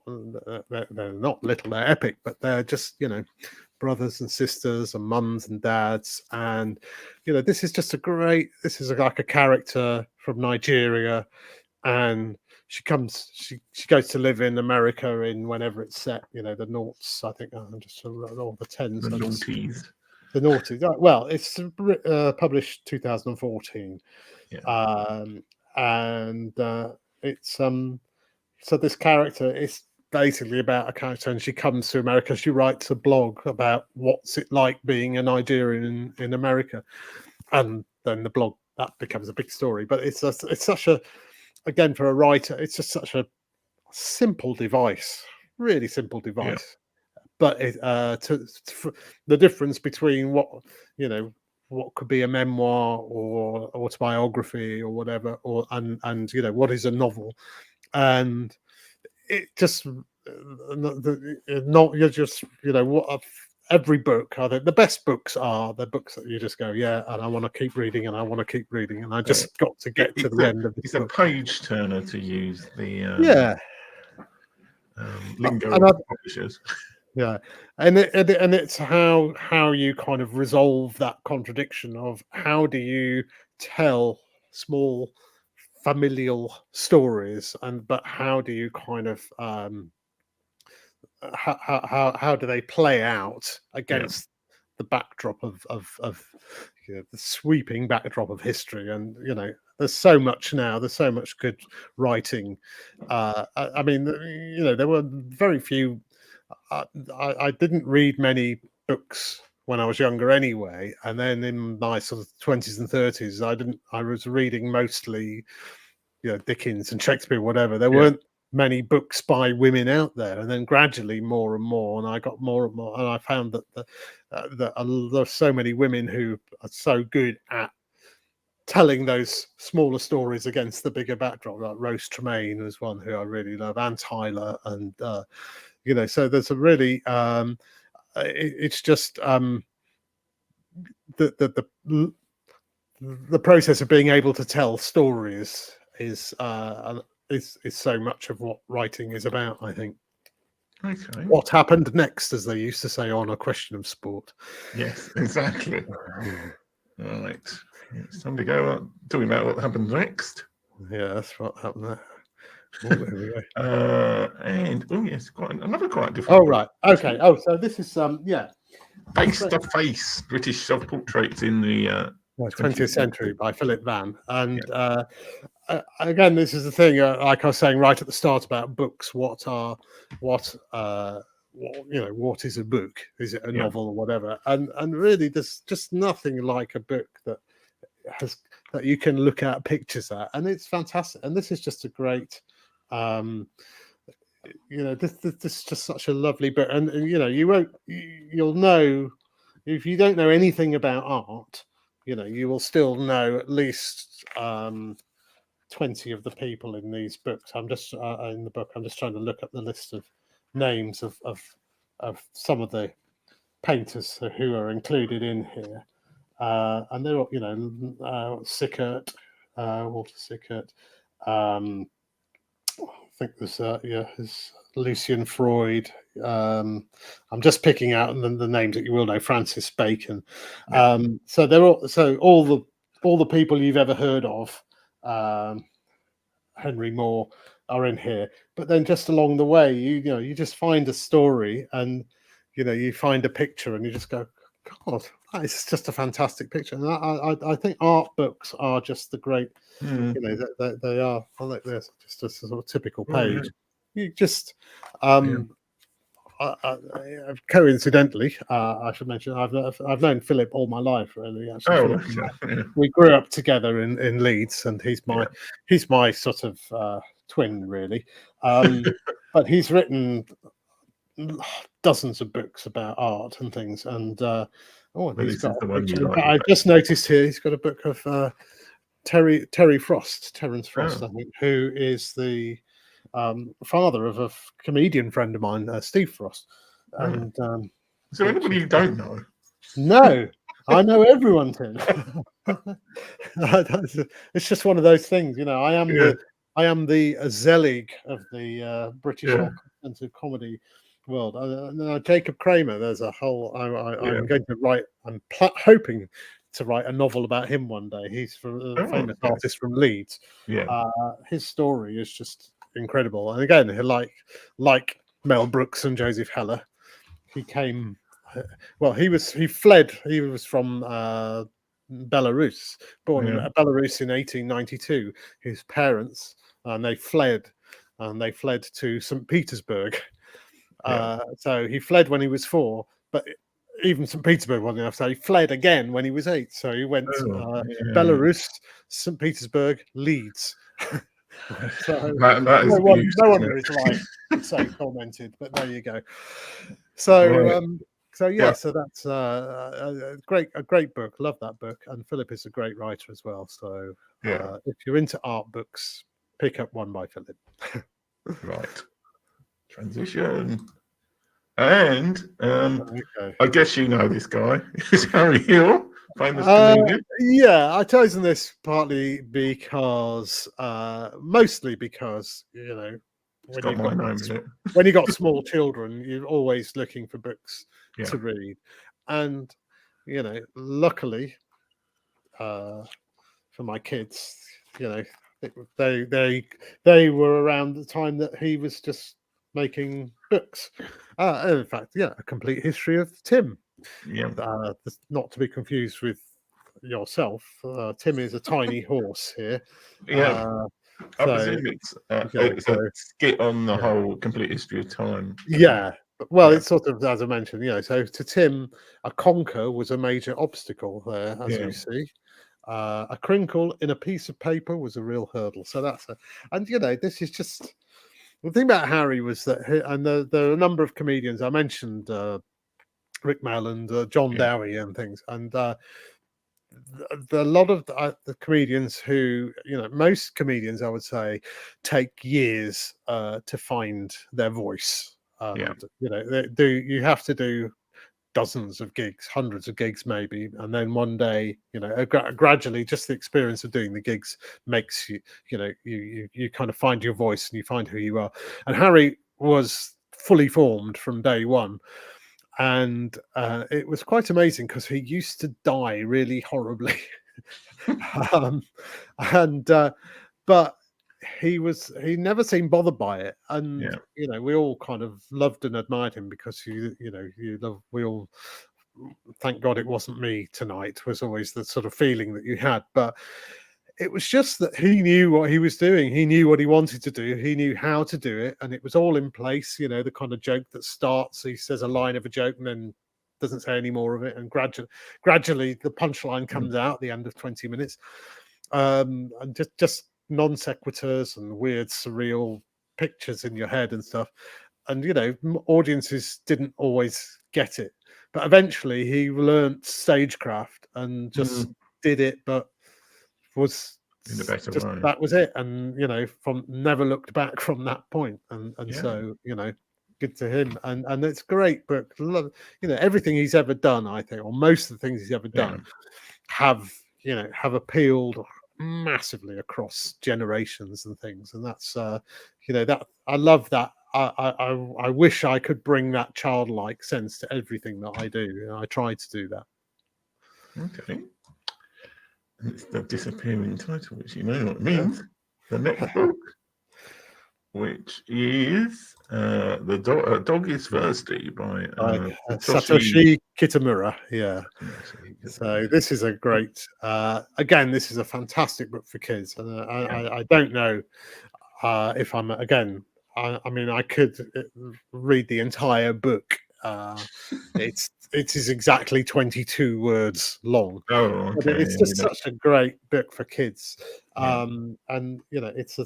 they're not little, they're epic, but they're just, brothers and sisters and mums and dads. And this is just this is like a character from Nigeria, and she goes to live in America in whenever it's set, the noughts, I think, I'm just all the tens, The noughties. the noughties. Well, it's published 2014. Yeah. And it's so this character is basically about a character, and she comes to America. She writes a blog about what's it like being a Nigerian in America, and then the blog that becomes a big story. But it's such a, again, for a writer, it's just such a simple device, really simple device. Yeah. But the difference between what could be a memoir or autobiography or whatever, and what is a novel, and it just not, you're just what every book, the best books are the books that you just go, yeah, and I want to keep reading, and I want to keep reading, and I just got to get to the end of it's book. A page turner, to use the lingo of publishers. Yeah, and it's how you kind of resolve that contradiction of how do you tell small familial stories, but how do you kind of how do they play out against the backdrop of the sweeping backdrop of history? And there's so much now. There's so much good writing. I mean, there were very few. I didn't read many books when I was younger anyway, and then in my sort of 20s and 30s, I was reading mostly Dickens and Shakespeare, whatever. There weren't many books by women out there, and then gradually more and more, and I got more and more, and I found that there's so many women who are so good at telling those smaller stories against the bigger backdrop. Like Rose Tremaine was one who I really love, Anne Tyler, and so there's a really it's just the process of being able to tell stories is so much of what writing is about, I think. Okay. What happened next, as they used to say on A Question of Sport. Yes, exactly. Right. It's time to go on talking about what happened next. Yeah, that's what happened there. Oh, there we go. And yes, another quite different. Oh, right. Okay. Oh, so this is Face to Face, British self-portraits in the 20th century by Philip Vann. And again, this is the thing, like I was saying right at the start about books, what is a book? Is it a novel or whatever? And really, there's just nothing like a book that you can look at pictures at, and it's fantastic. And this is just a great, this is just such a lovely book. And you'll know, if you don't know anything about art, you will still know at least 20 of the people in these books. I'm just in the book. I'm just trying to look up the list of names of some of the painters who are included in here, and they're all, Sickert, Walter Sickert. I think there's Lucian Freud. I'm just picking out the names that you will know. Francis Bacon. So they're all the people you've ever heard of. Henry Moore are in here, but then just along the way, you just find a story, and you find a picture, and you just go, God, that is just a fantastic picture. And I think art books are just the great. They are. I like this, just a sort of typical page. You just coincidentally, I should mention, I've known Philip all my life, really. Actually, we grew up together in Leeds, and he's my sort of twin, really. But he's written dozens of books about art and things, and he's got a picture. I just noticed here he's got a book of Terence Frost, I think, who is the father of a comedian friend of mine, Steve Frost. And is there anybody you don't know? No, I know everyone, Tim. It's just one of those things, I I am the Zelig of the British alternative comedy world. Jacob Kramer. There's a whole. I'm going to write. I'm hoping to write a novel about him one day. He's a famous artist from Leeds. His story is just incredible. And again, like Mel Brooks and Joseph Heller, he came. Well, he fled. He was from Belarus, born in Belarus in 1892. His parents and they fled to St. Petersburg. So he fled when he was 4, but even St. Petersburg wasn't enough. So he fled again when he was 8. So he went Belarus, St. Petersburg, Leeds. So that is no wonder his life is so tormented. But there you go. So so that's a great book. Love that book, and Philip is a great writer as well. So if you're into art books, pick up one by Philip. Right. Transition. And I guess you know this guy. It's Henri Hill, famous comedian. Yeah, I've chosen this partly because, mostly because, when you got small children, you're always looking for books to read, and luckily for my kids, they were around the time that he was just making books. In fact, A Complete History of Tim. Not to be confused with yourself. Tim is a tiny horse here. I presume it's a skit on the whole Complete History of Time. Well, it's sort of, as I mentioned, so to Tim, a conker was a major obstacle there, as you see. A crinkle in a piece of paper was a real hurdle. So this is just the thing about Harry was that, and there are a number of comedians. I mentioned Rick Mell and John Dowie and things, and a lot of the comedians who, most comedians, I would say, take years to find their voice. You have to do dozens of gigs, hundreds of gigs maybe, and then one day, gradually, just the experience of doing the gigs makes you, you kind of find your voice and you find who you are. And Harry was fully formed from day one. And it was quite amazing because he used to die really horribly. But he never seemed bothered by it. And, we all kind of loved and admired him because, we all, thank God it wasn't me tonight, was always the sort of feeling that you had. But it was just that he knew what he was doing. He knew what he wanted to do. He knew how to do it. And it was all in place, the kind of joke that starts, he says a line of a joke and then doesn't say any more of it. And gradually the punchline comes out at the end of 20 minutes. And just non sequiturs and weird, surreal pictures in your head and stuff. And, audiences didn't always get it. But eventually he learnt stagecraft and just did it, but was in the better just way. That was it, and from never looked back from that point, and so good to him, and it's a great book. Everything he's ever done, I think, or most of the things he's ever done, have appealed massively across generations and things, and that's that I love that. I wish I could bring that childlike sense to everything that I do. I try to do that. Okay. It's the disappearing title, which you know what it means. The next book, which is The Dog is Thirsty by Satoshi Kitamura. So this is a great, again, this is a fantastic book for kids. And I don't know if I'm, again, I mean, I could read the entire book. It is exactly 22 words long. But it's just such a great book for kids. And it's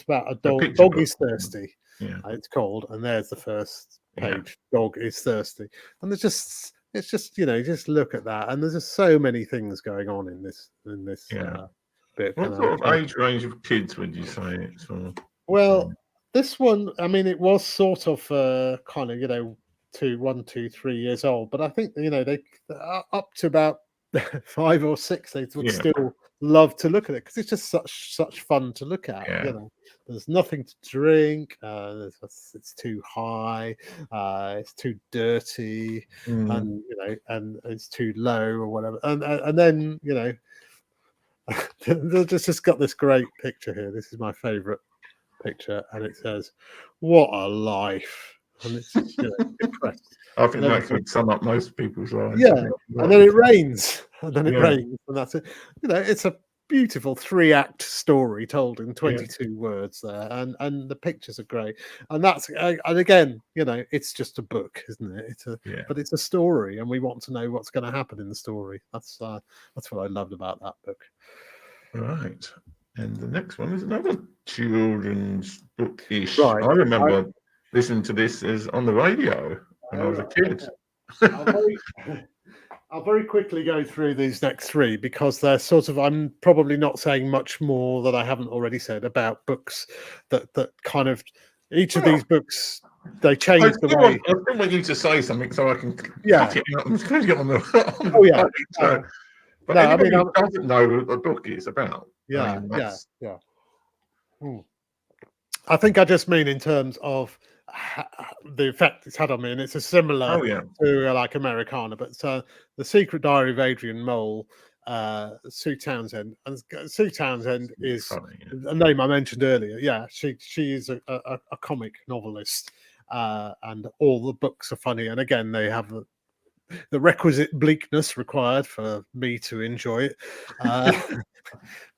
about a dog. Dog is thirsty. It's called, and there's the first page. Dog is thirsty, and it's just just look at that, and there's just so many things going on in this bit. What sort of age range of kids would you say it's for? Well, this one, I mean, it was sort of kind of 1, 2, 3 years old, but I think they up to about 5 or 6, they would Yeah. still love to look at it because it's just such fun to look at. Yeah. You know, there's nothing to drink. It's too high. It's too dirty, and and it's too low or whatever. And then they've just got this great picture here. This is my favourite picture, and it says, "What a life!" And it's depressed. I think that could sum up most people's lives. Yeah, and then it rains, and then it rains, and that's it. It's a beautiful 3-act story told in 22 words there, and the pictures are great, and that's and again, it's just a book, isn't it? But it's a story, and we want to know what's going to happen in the story. That's what I loved about that book. Right, and the next one is another children's book-ish. Right. I remember listening to this as on the radio when I was a kid. I'll very quickly go through these next 3 because they're sort of, I'm probably not saying much more that I haven't already said about books that kind of, each of these books, they change the way. I still want you to say something so I can cut it out and get on the page. But anybody who doesn't know what the book is about. I think I just mean in terms of the effect it's had on me, and it's a similar to like Americanah, but The Secret Diary of Adrian Mole, Sue Townsend, and Sue Townsend is a name I mentioned earlier. Yeah, she is a comic novelist, and all the books are funny, and again they have the requisite bleakness required for me to enjoy it,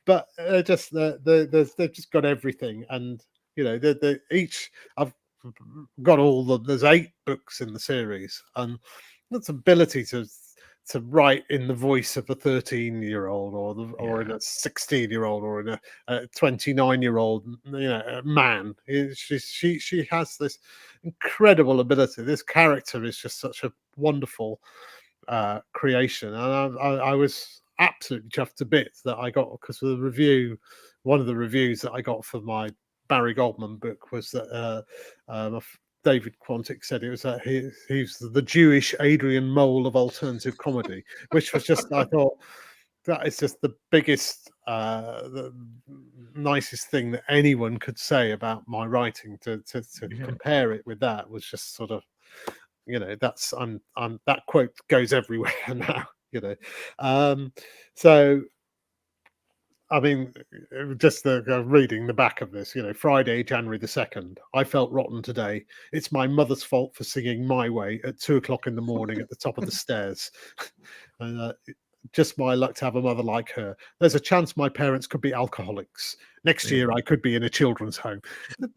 but they've just got everything, and I've got there's 8 books in the series, and that's ability to write in the voice of a 13-year-old or in a 16-year-old or in a 29-year-old man. She has this incredible ability. This character is just such a wonderful creation, and I was absolutely chuffed to bits that I got, because of the review. One of the reviews that I got for my Barry Goldman book was that David Quantick said it was he's the Jewish Adrian Mole of alternative comedy, which was just, I thought, that is just the biggest, the nicest thing that anyone could say about my writing. To compare it with that was just sort of, that's I'm that quote goes everywhere now. So. I mean, just reading the back of this, Friday, January the 2nd. I felt rotten today. It's my mother's fault for singing My Way at 2:00 in the morning at the top of the stairs. And, just my luck to have a mother like her. There's a chance my parents could be alcoholics. Next year, I could be in a children's home.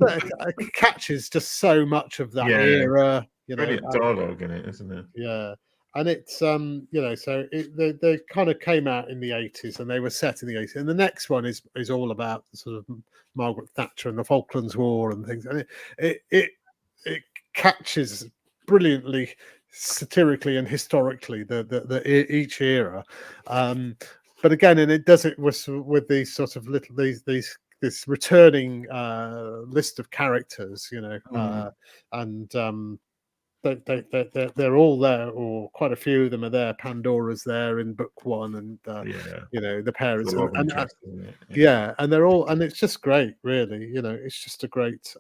But it catches just so much of that era. Brilliant dialogue in it, isn't it? Yeah. And it's so they kind of came out in the 80s, and they were set in the 80s. And the next one is all about sort of Margaret Thatcher and the Falklands War and things. And it catches brilliantly, satirically and historically each era. But again, and it does it with these sort of this returning list of characters, and. They're all there, or quite a few of them are there. Pandora's there in book 1, and the parents, and they're all, and it's just great, really. It's just a great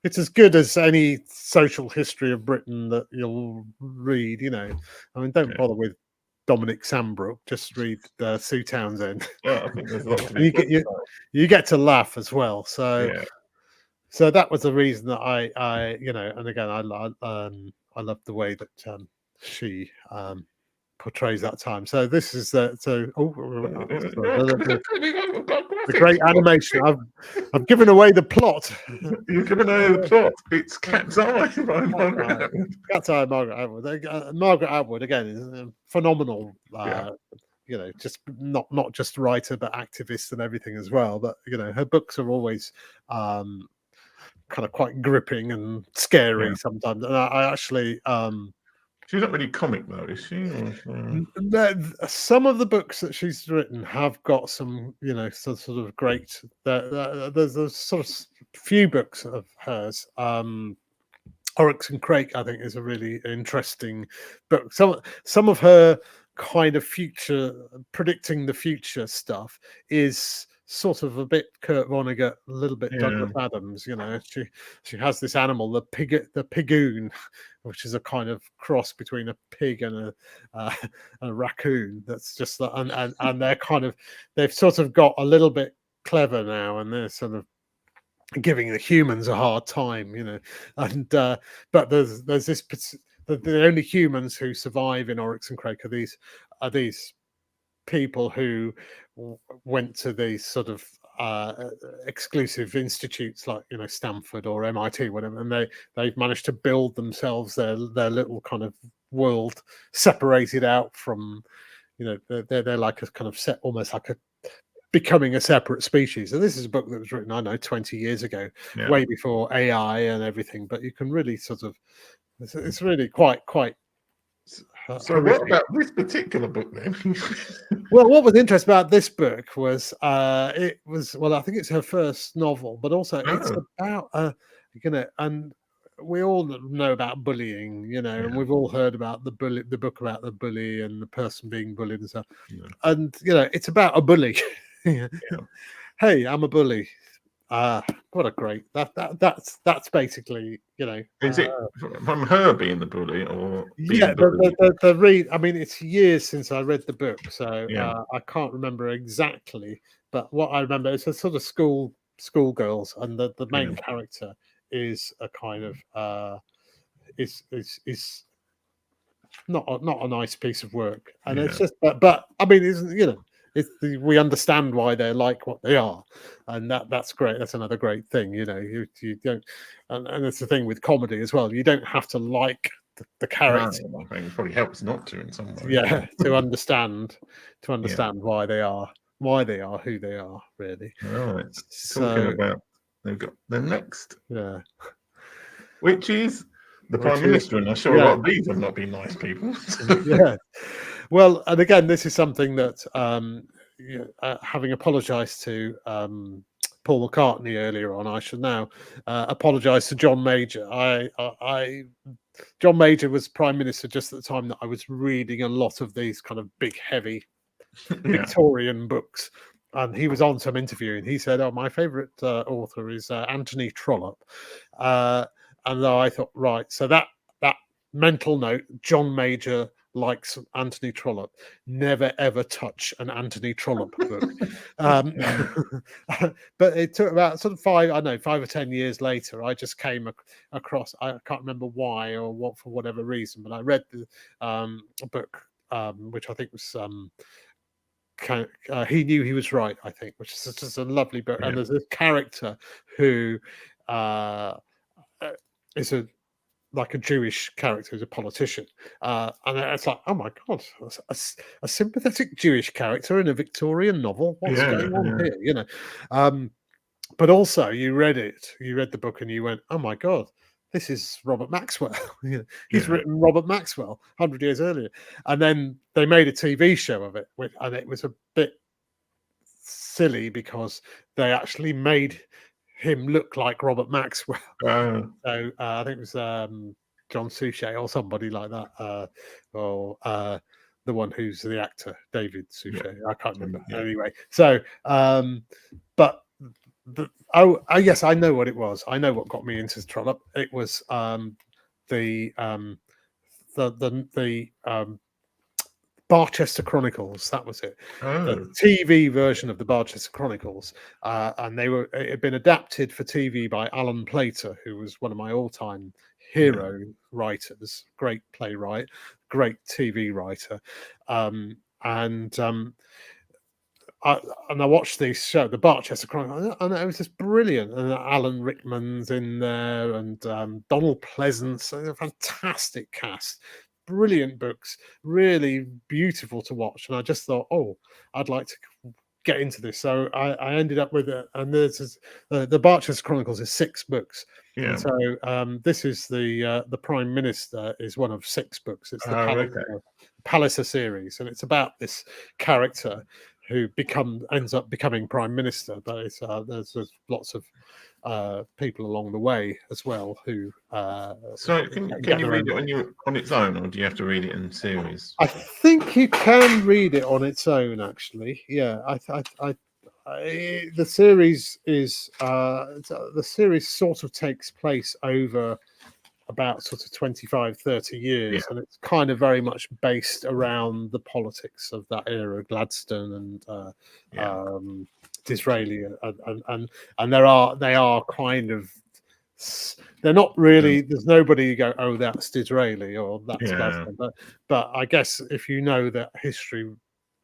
it's as good as any social history of Britain that you'll read. I mean, don't bother with Dominic Sambrook, just read Sue Townsend. I think there's lots of you get to laugh as well. So that was the reason that I and again, I love the way that she portrays that time. So this is the great animation. I've given away the plot. You've given away the plot. It's Cat's Eye by Margaret Atwood. Cat's Eye, Margaret Atwood. Margaret Atwood again is a phenomenal. Just not just writer but activist and everything as well. But her books are always kind of quite gripping and scary sometimes. And I actually she's not really comic though, is she? Some of the books that she's written have got some sort of great there's a sort of few books of hers Oryx and Crake, I think, is a really interesting book. Some of her kind of predicting the future stuff is sort of a bit Kurt Vonnegut, a little bit Douglas Adams. She has this animal, the pigoon, which is a kind of cross between a pig and a raccoon. That's just and they've sort of got a little bit clever now, and they're sort of giving the humans a hard time, and but there's this the only humans who survive in Oryx and Crake are these people who went to these sort of exclusive institutes like Stanford or MIT, whatever, and they've managed to build themselves their little kind of world separated out from they're like a kind of set, almost like a becoming a separate species. And this is a book that was written, I know, 20 years ago, way before AI and everything. But you can really sort of, it's really quite. So horrific. What about this particular book then? Well, what was interesting about this book was I think it's her first novel, but also it's about and we all know about bullying, and we've all heard about the book about the bully and the person being bullied and stuff. And it's about a bully. Hey, I'm a bully. What a great that's basically Is it from her being the bully or the read? I mean, it's years since I read the book, so I can't remember exactly. But what I remember is a sort of schoolgirls, and the main character is a kind of is not a nice piece of work, and it's just but I mean, isn't we understand why they're like what they are, and that's great. That's another great thing, you don't, and it's the thing with comedy as well. You don't have to like the character. I think it probably helps not to in some way. To understand why they are who they are, really. Right. Talking about, they've got the next, which is the Prime Minister, and I'm sure a lot of these have not been nice people. Well, and again, this is something that, having apologised to Paul McCartney earlier on, I should now apologise to John Major. John Major was Prime Minister just at the time that I was reading a lot of these kind of big, heavy Victorian books. And he was on some interview, and he said, "Oh, my favourite author is Anthony Trollope." And I thought, right, so that mental note, John Major likes Anthony Trollope. Never ever touch an Anthony Trollope book. But it took about sort of 5 or 10 years later, I just came across, I can't remember why or what, for whatever reason, but I read the book, which I think was He Knew He Was Right, I think, which is just a lovely book. And there's a character who is like a Jewish character who's a politician, and it's like, oh my god, a sympathetic Jewish character in a Victorian novel. What's going on here? But also, you read the book, and you went, oh my god, this is Robert Maxwell. He's written Robert Maxwell 100 years earlier, and then they made a TV show of it, and it was a bit silly because they actually made him look like Robert Maxwell. So I think it was John Suchet or somebody like that, or the one who's the actor, David Suchet. I can't remember. Anyway, so but yes, I know what it was. I know what got me into Trollope. It was the Barchester Chronicles. That was it. The TV version of the Barchester Chronicles, and it had been adapted for TV by Alan Plater, who was one of my all-time hero writers. Great playwright, great TV writer, and I watched this show, the Barchester Chronicles, and it was just brilliant. And Alan Rickman's in there, and Donald Pleasance, a fantastic cast. Brilliant books, really beautiful to watch, and I just thought, oh, I'd like to get into this. So I ended up with it, and there's the Barchester Chronicles is 6 books. And so this is the Prime Minister is one of 6 books. It's the Palliser series, and it's about this character who ends up becoming Prime Minister. But there's lots of people along the way as well who. So can you read it on its own, or do you have to read it in series? I think you can read it on its own. Actually, yeah. The series is the series sort of takes place over about sort of 25, 30 years, and it's kind of very much based around the politics of that era, Gladstone and Disraeli, and they are kind of, they're not really, there's nobody you go, oh, that's Disraeli or that's Gladstone, but I guess if you know that history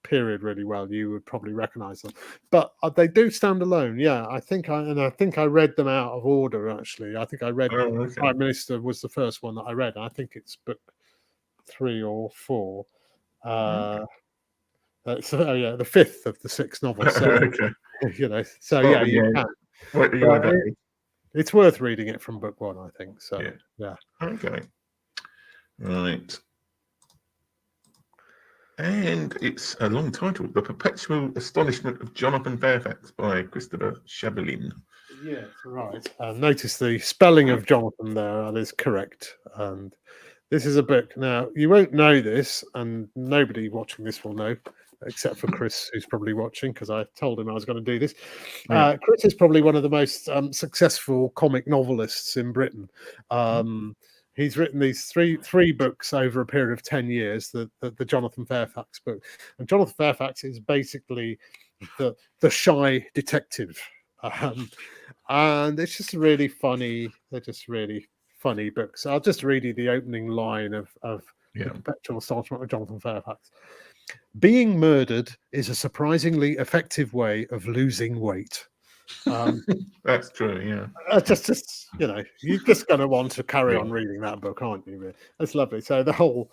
period really well, you would probably recognize them, but they do stand alone. I think I read them out of order. Actually, I think I read Prime Minister was the first one that I read, and I think it's book 3 or 4. The 5th of the 6 novels. So you can. It's worth reading it from book 1, I think. So okay, right. And it's a long title, The Perpetual Astonishment of Jonathan Fairfax by Christopher Chabelin. Yes, right. Notice the spelling of Jonathan there, that is correct. And this is a book. Now, you won't know this, and nobody watching this will know, except for Chris, who's probably watching, because I told him I was going to do this. Chris is probably one of the most successful comic novelists in Britain. He's written these three books over a period of 10 years, the Jonathan Fairfax book. And Jonathan Fairfax is basically the shy detective. And it's just really funny. They're just really funny books. I'll just read you the opening line of The Perpetual Astonishment of Jonathan Fairfax. Being murdered is a surprisingly effective way of losing weight. That's true, just you're just going to want to carry on reading that book, aren't you? That's lovely. So the whole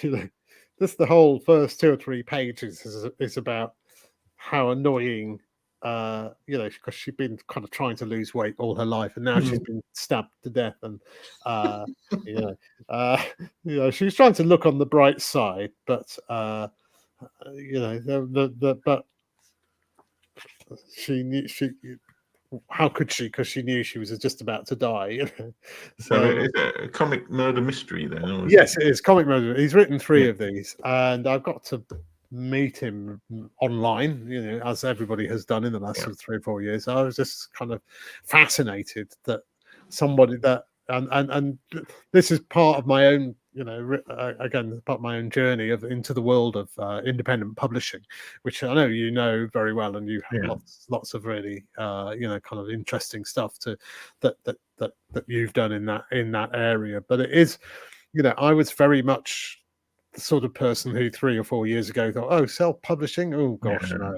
the whole first 2 or 3 pages is about how annoying because she'd been kind of trying to lose weight all her life, and now she's been stabbed to death, and she's trying to look on the bright side, but but she how could she? Because she knew she was just about to die. So it's a comic murder mystery then? Or yes, it is comic murder. He's written 3 of these, and I've got to meet him online, as everybody has done in the last 3 or 4 years. I was just kind of fascinated that somebody that, and this is part of my own, again, part of my own journey into the world of independent publishing, which I know you know very well, and you have lots of really kind of interesting stuff that you've done in that area. But it is, I was very much the sort of person who 3 or 4 years ago thought, oh, self-publishing, oh gosh, no,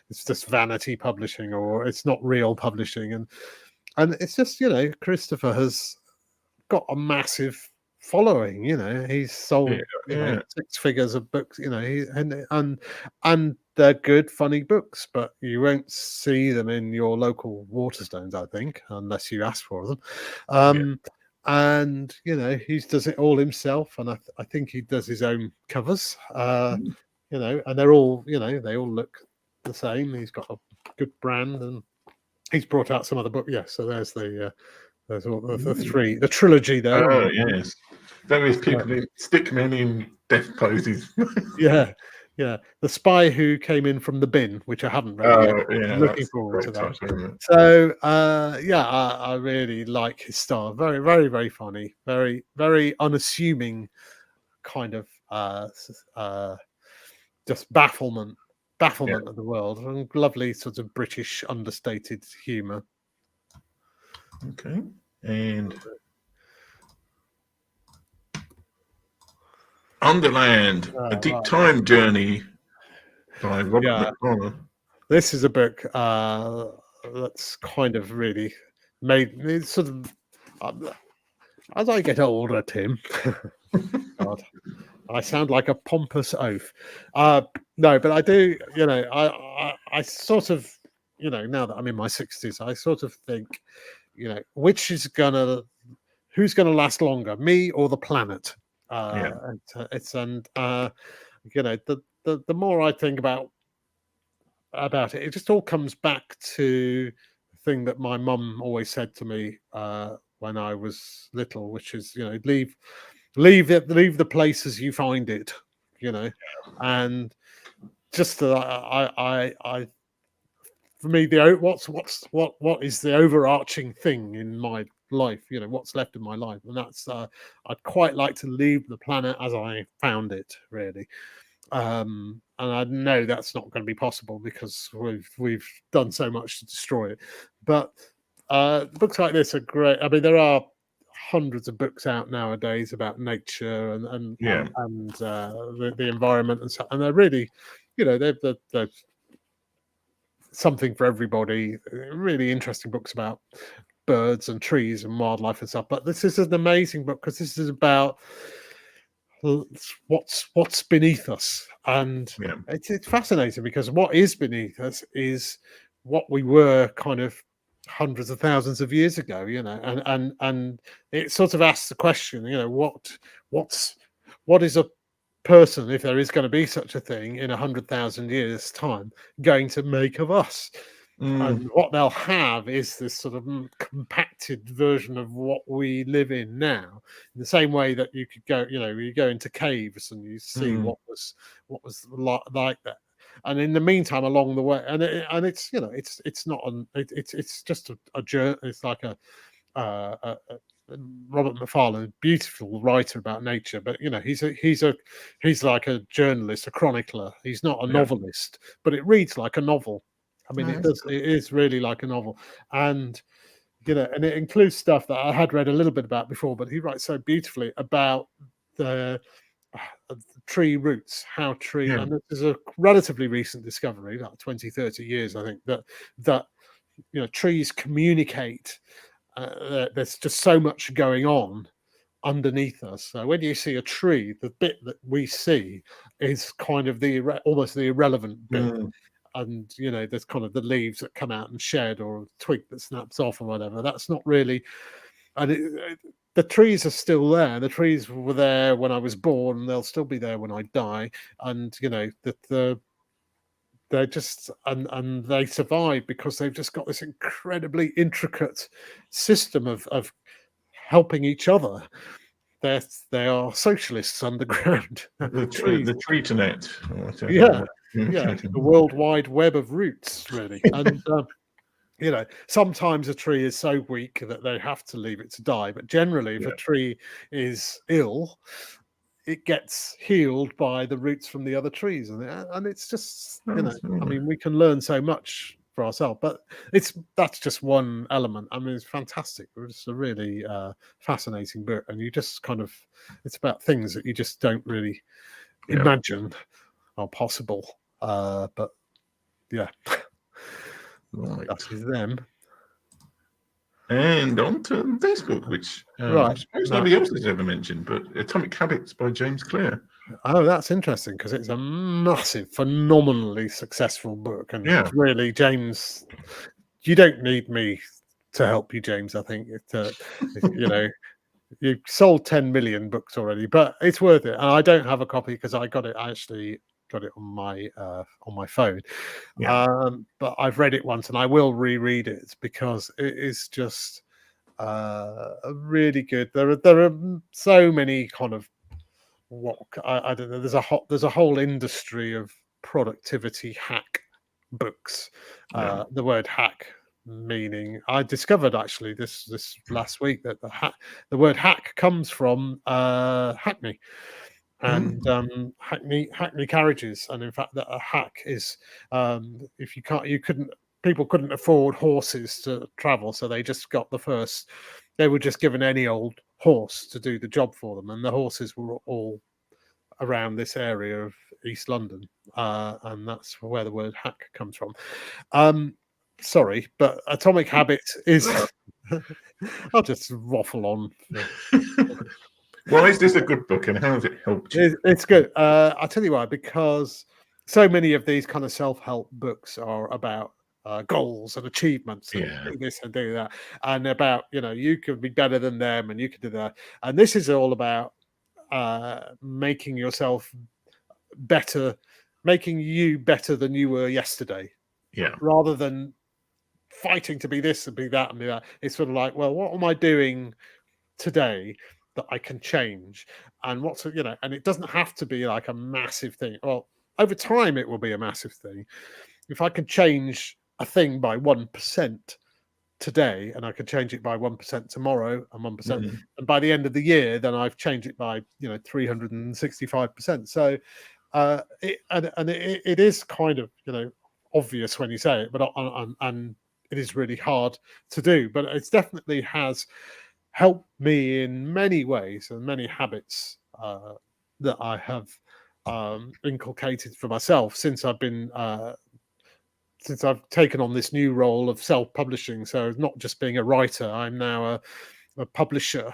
it's just vanity publishing, or it's not real publishing, and it's just, Christopher has got a massive following. He's sold 6 figures of books, and they're good, funny books, but you won't see them in your local Waterstones, I think, unless you ask for them. And he does it all himself, and I think he does his own covers, and they're all they all look the same. He's got a good brand, and he's brought out some other book. So there's all the trilogy there. Oh yes, various people in stickmen in death poses. The Spy Who Came In From the Bin, which I haven't read yet. I'm looking forward to that. So I really like his style. Very, very, very funny. Very, very unassuming kind of just bafflement of the world, and lovely sort of British understated humour. Okay, and Underland, a deep time journey by Robert McGough. This is a book that's kind of really made me sort of, as I get older, Tim. God, I sound like a pompous oaf. No, but I do. I sort of, now that I'm in my 60s, I sort of think, who's gonna last longer, me or the planet? The more I think about it, it just all comes back to thing that my mum always said to me when I was little, which is, leave the place as you find it, and just I for me, what is the overarching thing in my life? What's left in my life, and that's I'd quite like to leave the planet as I found it, really. And I know that's not going to be possible because we've done so much to destroy it. But books like this are great. I mean, there are hundreds of books out nowadays about nature and the environment and stuff, and they're really, they're something for everybody. Really interesting books about birds and trees and wildlife and stuff. But this is an amazing book because this is about what's beneath us, and it's fascinating because what is beneath us is what we were kind of hundreds of thousands of years ago, and it sort of asks the question, what is a person, if there is going to be such a thing in 100,000 years time, going to make of us? And what they'll have is this sort of compacted version of what we live in now, in the same way that you could go, you go into caves and you see what was like that. And in the meantime, along the way, and it's it's not it's just a journey. It's like a Robert Macfarlane, beautiful writer about nature, but he's like a journalist, a chronicler. He's not a novelist, but it reads like a novel. I mean, it does. It is really like a novel, and and it includes stuff that I had read a little bit about before. But he writes so beautifully about the tree roots, how tree, and this is a relatively recent discovery, like 20, 30 years, I think, that trees communicate. There's just so much going on underneath us. So when you see a tree, the bit that we see is kind of almost the irrelevant bit. And there's kind of the leaves that come out and shed, or a twig that snaps off or whatever. That's not really, and the trees are still there. The trees were there when I was born, and they'll still be there when I die. And they're just, and they survive because they've just got this incredibly intricate system of helping each other. They are socialists underground. The tree to net. The World Wide Web of roots, really. And sometimes a tree is so weak that they have to leave it to die. But generally, if a tree is ill, it gets healed by the roots from the other trees, and it's just I mean, we can learn so much for ourselves, but that's just one element. I mean, it's fantastic. It's a really fascinating book, and you just kind of, it's about things that you just don't really imagine are possible. But right. That is them. And on to this book, which I suppose nobody else has ever mentioned, but Atomic Habits by James Clear. Oh, that's interesting because it's a massive, phenomenally successful book. And really, James, you don't need me to help you, James. I think you've sold 10 million books already, but it's worth it. And I don't have a copy because I actually got it on my phone. But I've read it once, and I will reread it because it is just really good. There are so many kind of I don't know. There's a whole industry of productivity hack books. The word hack meaning, I discovered actually this last week that the word hack comes from Hackney. And Hackney carriages, and in fact, that a hack is if people couldn't afford horses to travel, so they just got they were just given any old horse to do the job for them, and the horses were all around this area of East London, and that's where the word hack comes from. Sorry, but Atomic Habits is I'll just waffle on. Why is this a good book, and how has it helped you? It's good. I'll tell you why. Because so many of these kind of self-help books are about goals and achievements, and do this and do that, and about you could be better than them, and you could do that. And this is all about making yourself better, making you better than you were yesterday. Rather than fighting to be this and be that and be that. It's sort of like, well, what am I doing today that I can change? And and it doesn't have to be like a massive thing. Well, over time it will be a massive thing. If I can change a thing by 1% today, and I can change it by 1% tomorrow and 1%, and by the end of the year, then I've changed it by 365%. So it is kind of obvious when you say it, but and it is really hard to do. But it definitely has helped me in many ways and many habits that I have inculcated for myself since I've taken on this new role of self-publishing. So not just being a writer, I'm now a publisher,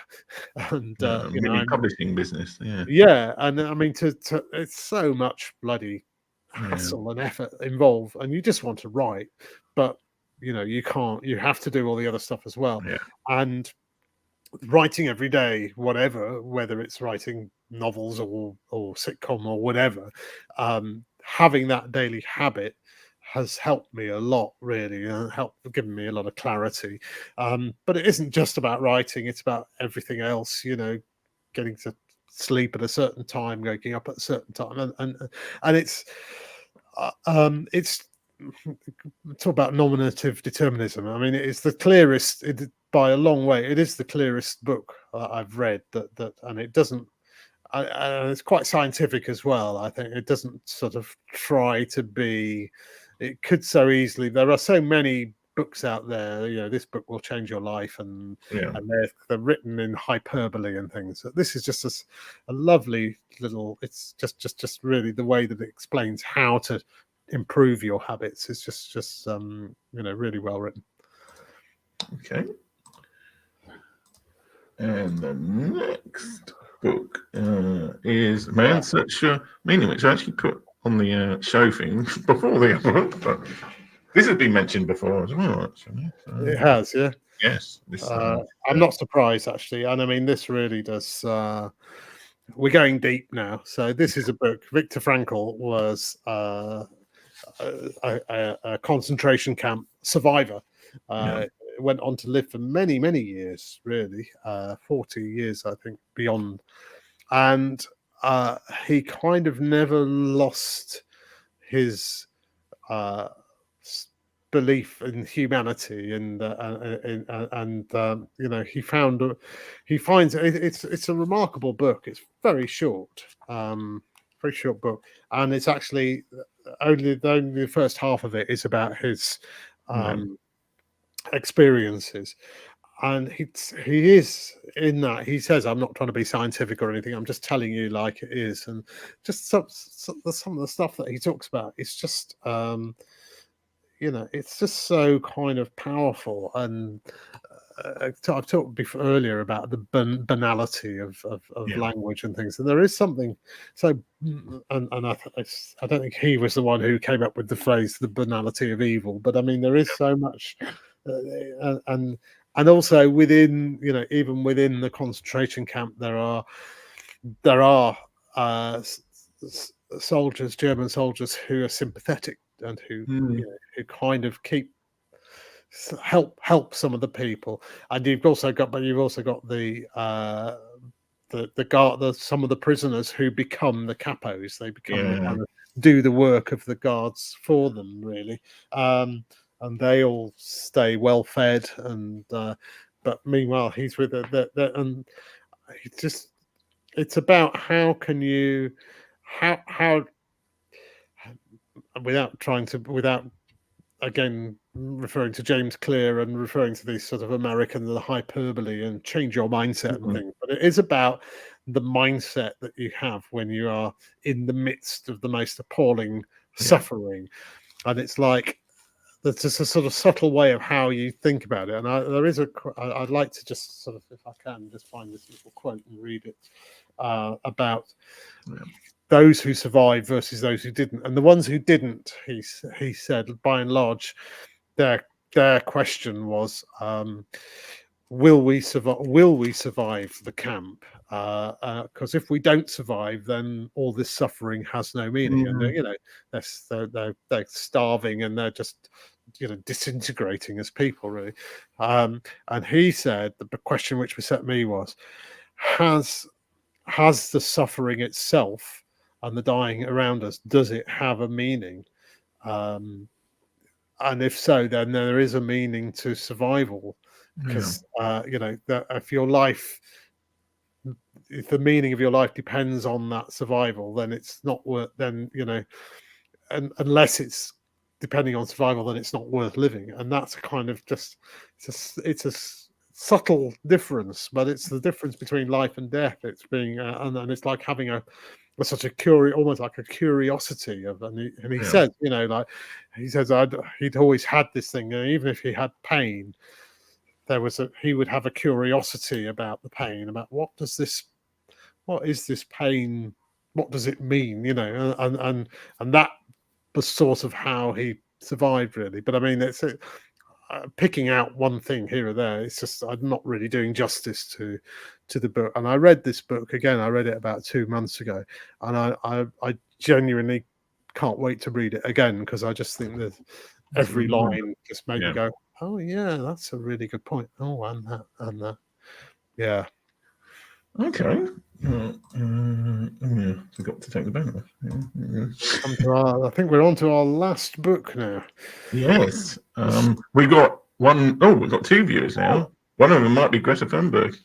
and mini publishing business. And I mean, it's so much bloody hassle and effort involved, and you just want to write, but you can't. You have to do all the other stuff as well, and writing every day, whether it's writing novels or sitcom or whatever, having that daily habit has helped me a lot, really, and given me a lot of clarity. But it isn't just about writing; it's about everything else. Getting to sleep at a certain time, waking up at a certain time, and it's talk about nominative determinism. I mean, it's the clearest by a long way. It is the clearest book I've read and it doesn't. And it's quite scientific as well. I think it doesn't sort of try to be. It could so easily. There are so many books out there. This book will change your life, and they're written in hyperbole and things. This is just a lovely little. It's just really the way that it explains how to improve your habits. It's just really well written. Okay. And the next book is Man's Search for Meaning, which I actually put on the show thing before the other book, but this has been mentioned before as well, actually. So, it has, yeah. Yes. I'm not surprised, actually. And I mean, this really does. We're going deep now. So this is a book. Viktor Frankl was a concentration camp survivor. Went on to live for many, many years, really, 40 years, I think, beyond. And he kind of never lost his belief in humanity, and he finds it's a remarkable book. It's very short, book, and it's actually only the first half of it is about his experiences, and he is in that. He says, I'm not trying to be scientific or anything, I'm just telling you like it is. And just some of the stuff that he talks about, it's just it's just so kind of powerful. And I've talked before earlier about the banality of language and things, and there is something so. And I don't think he was the one who came up with the phrase "the banality of evil," but I mean there is so much, and also within even within the concentration camp there are soldiers, German soldiers, who are sympathetic and who kind of help some of the people. And you've also got the guard, some of the prisoners who become the capos. They become the kind of do the work of the guards for them, really. And they all stay well fed, and but meanwhile he's with and it's about how without again referring to James Clear and referring to these sort of American hyperbole and change your mindset and things, but it is about the mindset that you have when you are in the midst of the most appalling suffering. And it's like there's just a sort of subtle way of how you think about it. And I'd like to just sort of, if I can, just find this little quote and read it about those who survived versus those who didn't. And the ones who didn't, he said, by and large, their question was, will we survive the camp? Because if we don't survive, then all this suffering has no meaning. And they're starving, and they're just disintegrating as people, really. And he said the question which beset me was, has the suffering itself and the dying around us, does it have a meaning? And if so, then there is a meaning to survival, because that if the meaning of your life depends on that survival, then it's not worth. Then and unless it's depending on survival, then it's not worth living. And that's kind of just it's a subtle difference, but it's the difference between life and death. It's being and it's like having such a almost like a curiosity of, and he says, like he says, he'd always had this thing, and even if he had pain, he would have a curiosity about the pain, about what is this pain, what does it mean, and that was sort of how he survived, really. But I mean, it's picking out one thing here or there, it's just, I'm not really doing justice to the book. And I read this book again. I read it about 2 months ago, and I genuinely can't wait to read it again, because I just think that every line just made me go, oh yeah, that's a really good point. Oh, and that, yeah. Okay. Forgot to take the banner. I think we're on to our last book now. Yes. We got one. Oh, we've got 2 viewers now. One of them might be Greta Thunberg.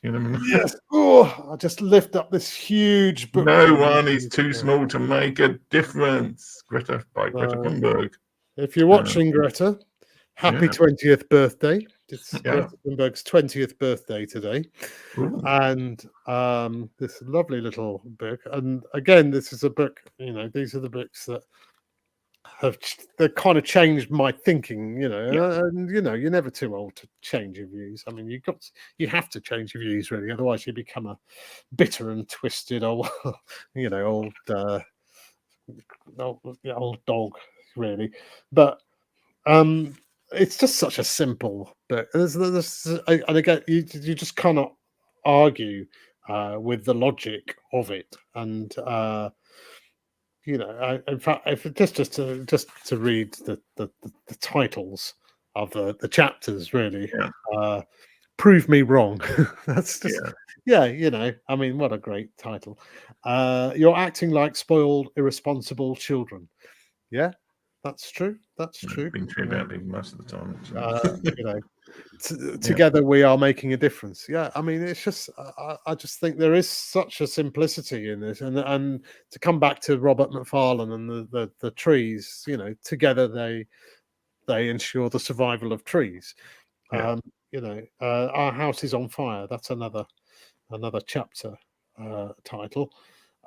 Yes. Oh, I just lift up this huge book. No one is too small to make a difference. Greta Thunberg. If you're watching, Greta, happy 20th birthday. It's Greta Thunberg's 20th birthday today. Ooh. And this lovely little book. And again, this is a book, these are the books that that kind of changed my thinking, and you're never too old to change your views. I mean, you have to change your views, really, otherwise you become a bitter and twisted old dog, really. But it's just such a simple book. And again, you just cannot argue with the logic of it. And in fact, if just to read the titles of the chapters, really, prove me wrong. That's just I mean, what a great title. You're acting like spoiled, irresponsible children. Yeah, that's true. That's true. Been true about it most of the time. Together we are making a difference. Yeah, I mean, it's just I just think there is such a simplicity in this, and to come back to Robert Macfarlane and the trees, together they ensure the survival of trees. Our house is on fire. That's another chapter title.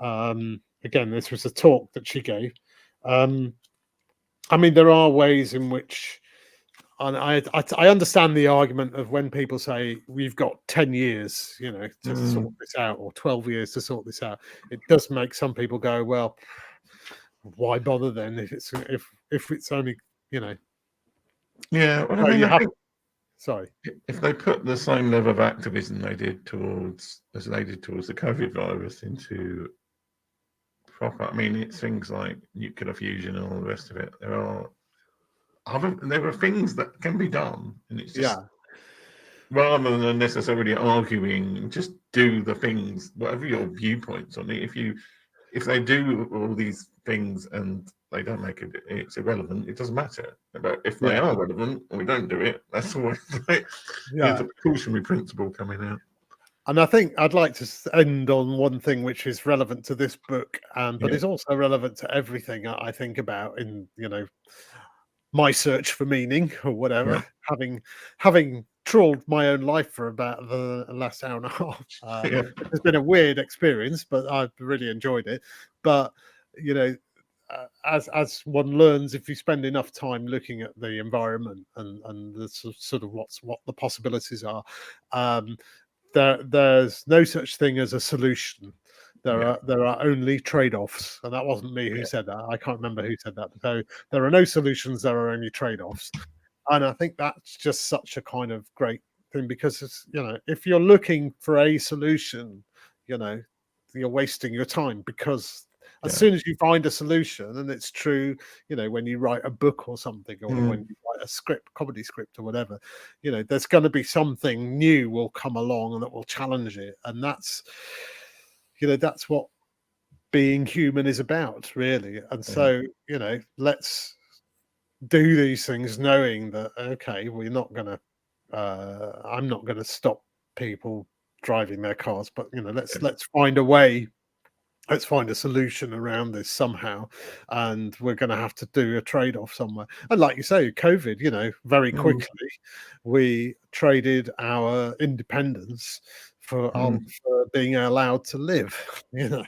Again, this was a talk that she gave. I mean, there are ways in which, and I understand the argument of when people say we've got 10 years, to sort this out, or 12 years to sort this out. It does make some people go, well, why bother then if it's only, Yeah, well, I mean, sorry. If they put the same level of activism they did towards the COVID virus into proper, I mean, it's things like nuclear fusion and all the rest of it. There are things that can be done, and it's just rather than necessarily arguing, just do the things, whatever your viewpoints on it. If they do all these things and they don't make it's irrelevant, it doesn't matter. But if they are relevant and we don't do it, that's always there's a precautionary principle coming out. And I think I'd like to end on one thing which is relevant to this book, but is also relevant to everything I think about in my search for meaning or whatever. Having trawled my own life for about the last hour and a half, it's been a weird experience, but I've really enjoyed it. But as one learns, if you spend enough time looking at the environment and the sort of what the possibilities are, there's no such thing as a solution. There are only trade-offs, and that wasn't me who said that. I can't remember who said that. So there are no solutions. There are only trade-offs, and I think that's just such a kind of great thing, because it's, if you're looking for a solution, you're wasting your time, because as soon as you find a solution, and it's true, when you write a book or something, or when you write a script, comedy script or whatever, there's going to be something new will come along that will challenge it, and that's what being human is about, really. And so let's do these things knowing that, okay, we're not going to I'm not going to stop people driving their cars, but let's find a way, let's find a solution around this somehow, and we're going to have to do a trade-off somewhere. And like you say, COVID, very quickly we traded our independence for being allowed to live. Yeah,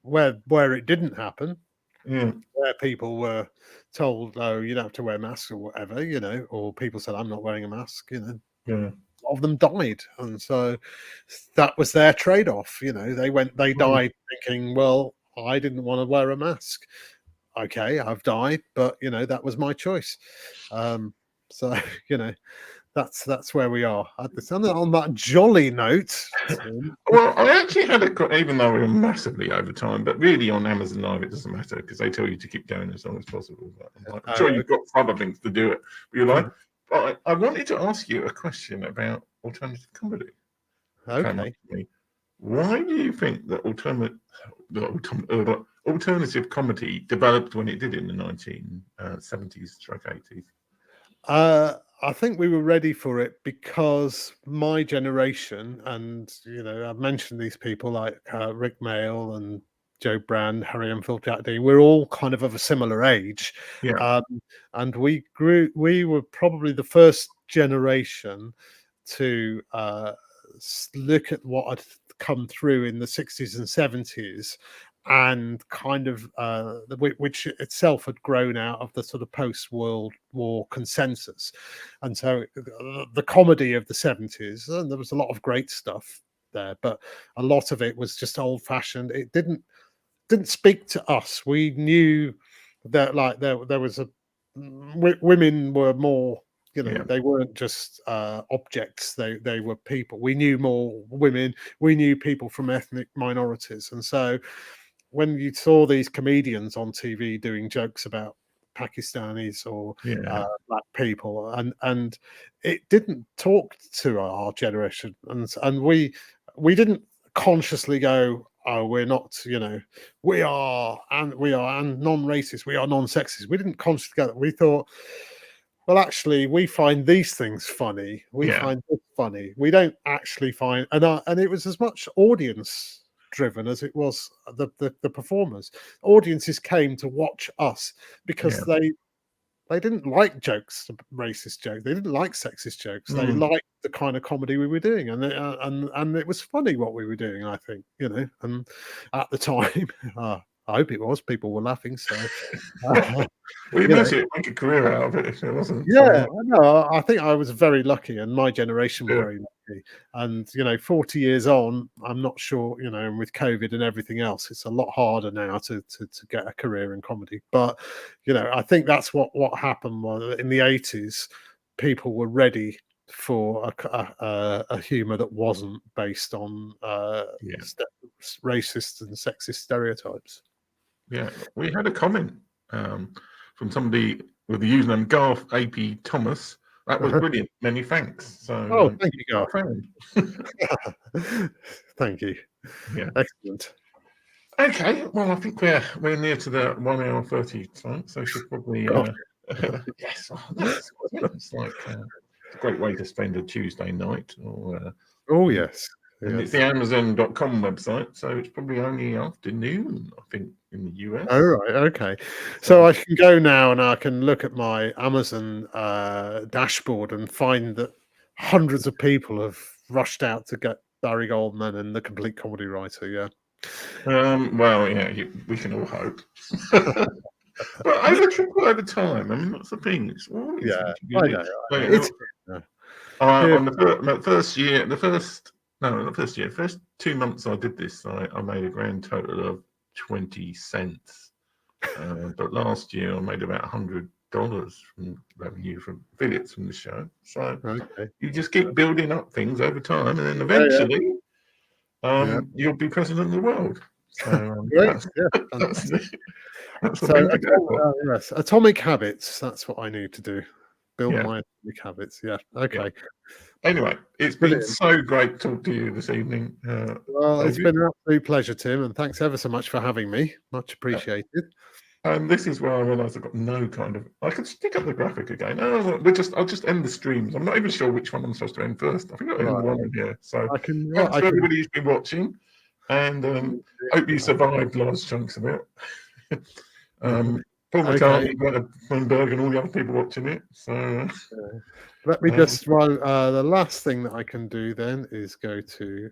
well, where it didn't happen, yeah, where people were told, "Oh, you don't have to wear masks" or whatever, or people said, "I'm not wearing a mask," yeah, a lot of them died, and so that was their trade-off. They died thinking, "Well, I didn't want to wear a mask. Okay, I've died, but that was my choice." So that's where we are. On that jolly note. Well, I actually had even though we were massively over time, but really on Amazon Live it doesn't matter because they tell you to keep going as long as possible. I'm sure you've got other things to do it with your life. But I wanted to ask you a question about alternative comedy. Okay. Why do you think that alternative comedy developed when it did in the 1970s/80s? I think we were ready for it because my generation, and I've mentioned these people like Rick Mail and Joe Brand, Harry Enfield, Jack Dean. We're all kind of a similar age, and we were probably the first generation to look at what had come through in the 60s and 70s, and kind of which itself had grown out of the sort of post-World War consensus. And so the comedy of the 70s, and there was a lot of great stuff there, but a lot of it was just old-fashioned. It didn't speak to us. We knew that there was women were more, they weren't just objects, they were people. We knew more women, we knew people from ethnic minorities. And so when you saw these comedians on TV doing jokes about Pakistanis or black people, and it didn't talk to our generation, and we didn't consciously go, "Oh, we're not, we are non-racist, we are non-sexist." We didn't consciously go that. We thought, well, actually, we find these things funny. We find this funny. We don't actually find, and it was as much audience driven as it was the performers. Audiences came to watch us because they didn't like jokes, racist jokes. They didn't like sexist jokes. They liked the kind of comedy we were doing, and it was funny what we were doing. I think, and at the time, I hope it was. People were laughing. So, well, you managed to make a career out of it if it wasn't. No, I think I was very lucky, and my generation were very lucky. And 40 years on, I'm not sure. And with COVID and everything else, it's a lot harder now to get a career in comedy. But I think that's what happened. In the 80s, people were ready for a humour that wasn't based on racist and sexist stereotypes. Yeah, we had a comment from somebody with the username Garth AP Thomas. That was brilliant. Many thanks. So, thank you, Garth. Thank you. Yeah, excellent. Okay, well, I think we're near to the 1 hour 30 time, so we should probably yes, it's like it's a great way to spend a Tuesday night. Or yes. And it's the Amazon.com website, so it's probably only afternoon, I think, in the US. Oh, right, okay. So I can go now and I can look at my Amazon dashboard and find that hundreds of people have rushed out to get Barry Goldman and The Complete Comedy Writer. Well, we can all hope. But over time, I mean, that's the thing. It's always I know. On the first 2 months I did this, I made a grand total of 20 cents. But last year I made about $100 from revenue from affiliates from the show. So you just keep building up things over time, and then eventually you'll be president of the world. So That's the So, thing to go for. yes, atomic habits. That's what I need to do. Build Yeah. my atomic habits. Yeah. Okay. Anyway, it's been Brilliant. so great to talk to you this evening. Well, it's David. been an absolute pleasure, Tim, and thanks ever so much for having me. Much appreciated. And this is where I realised I've got no kind of. I could stick up the graphic again. Oh, I'll just end the streams. I'm not even sure which one I'm supposed to end first. I think I'll end the one in here. So I can. thanks I for can. everybody who's been watching, and hope you survived large chunks of it. Paul McCartney, Greta and all the other people watching it. So let me just run. The last thing that I can do then is go to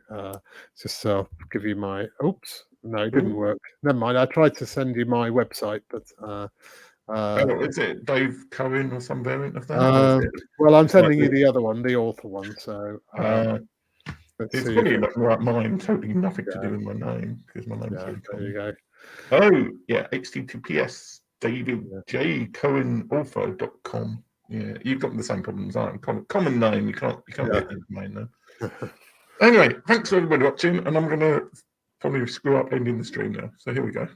just give you my. Oops, no, it didn't work. Never mind. I tried to send you my website, but is it Dave Cohen or some variant of that? well, I'm sending you the other one, the author one. So it's probably not right. Mine totally nothing to do with my name because my name's very common. There you go. Oh yeah, HTTPS davidjcohenauthor.com. Yeah, you've got the same problems. Common name. You can't get the domain name. Anyway, thanks for everybody watching, and I'm gonna probably screw up ending the stream now. So here we go.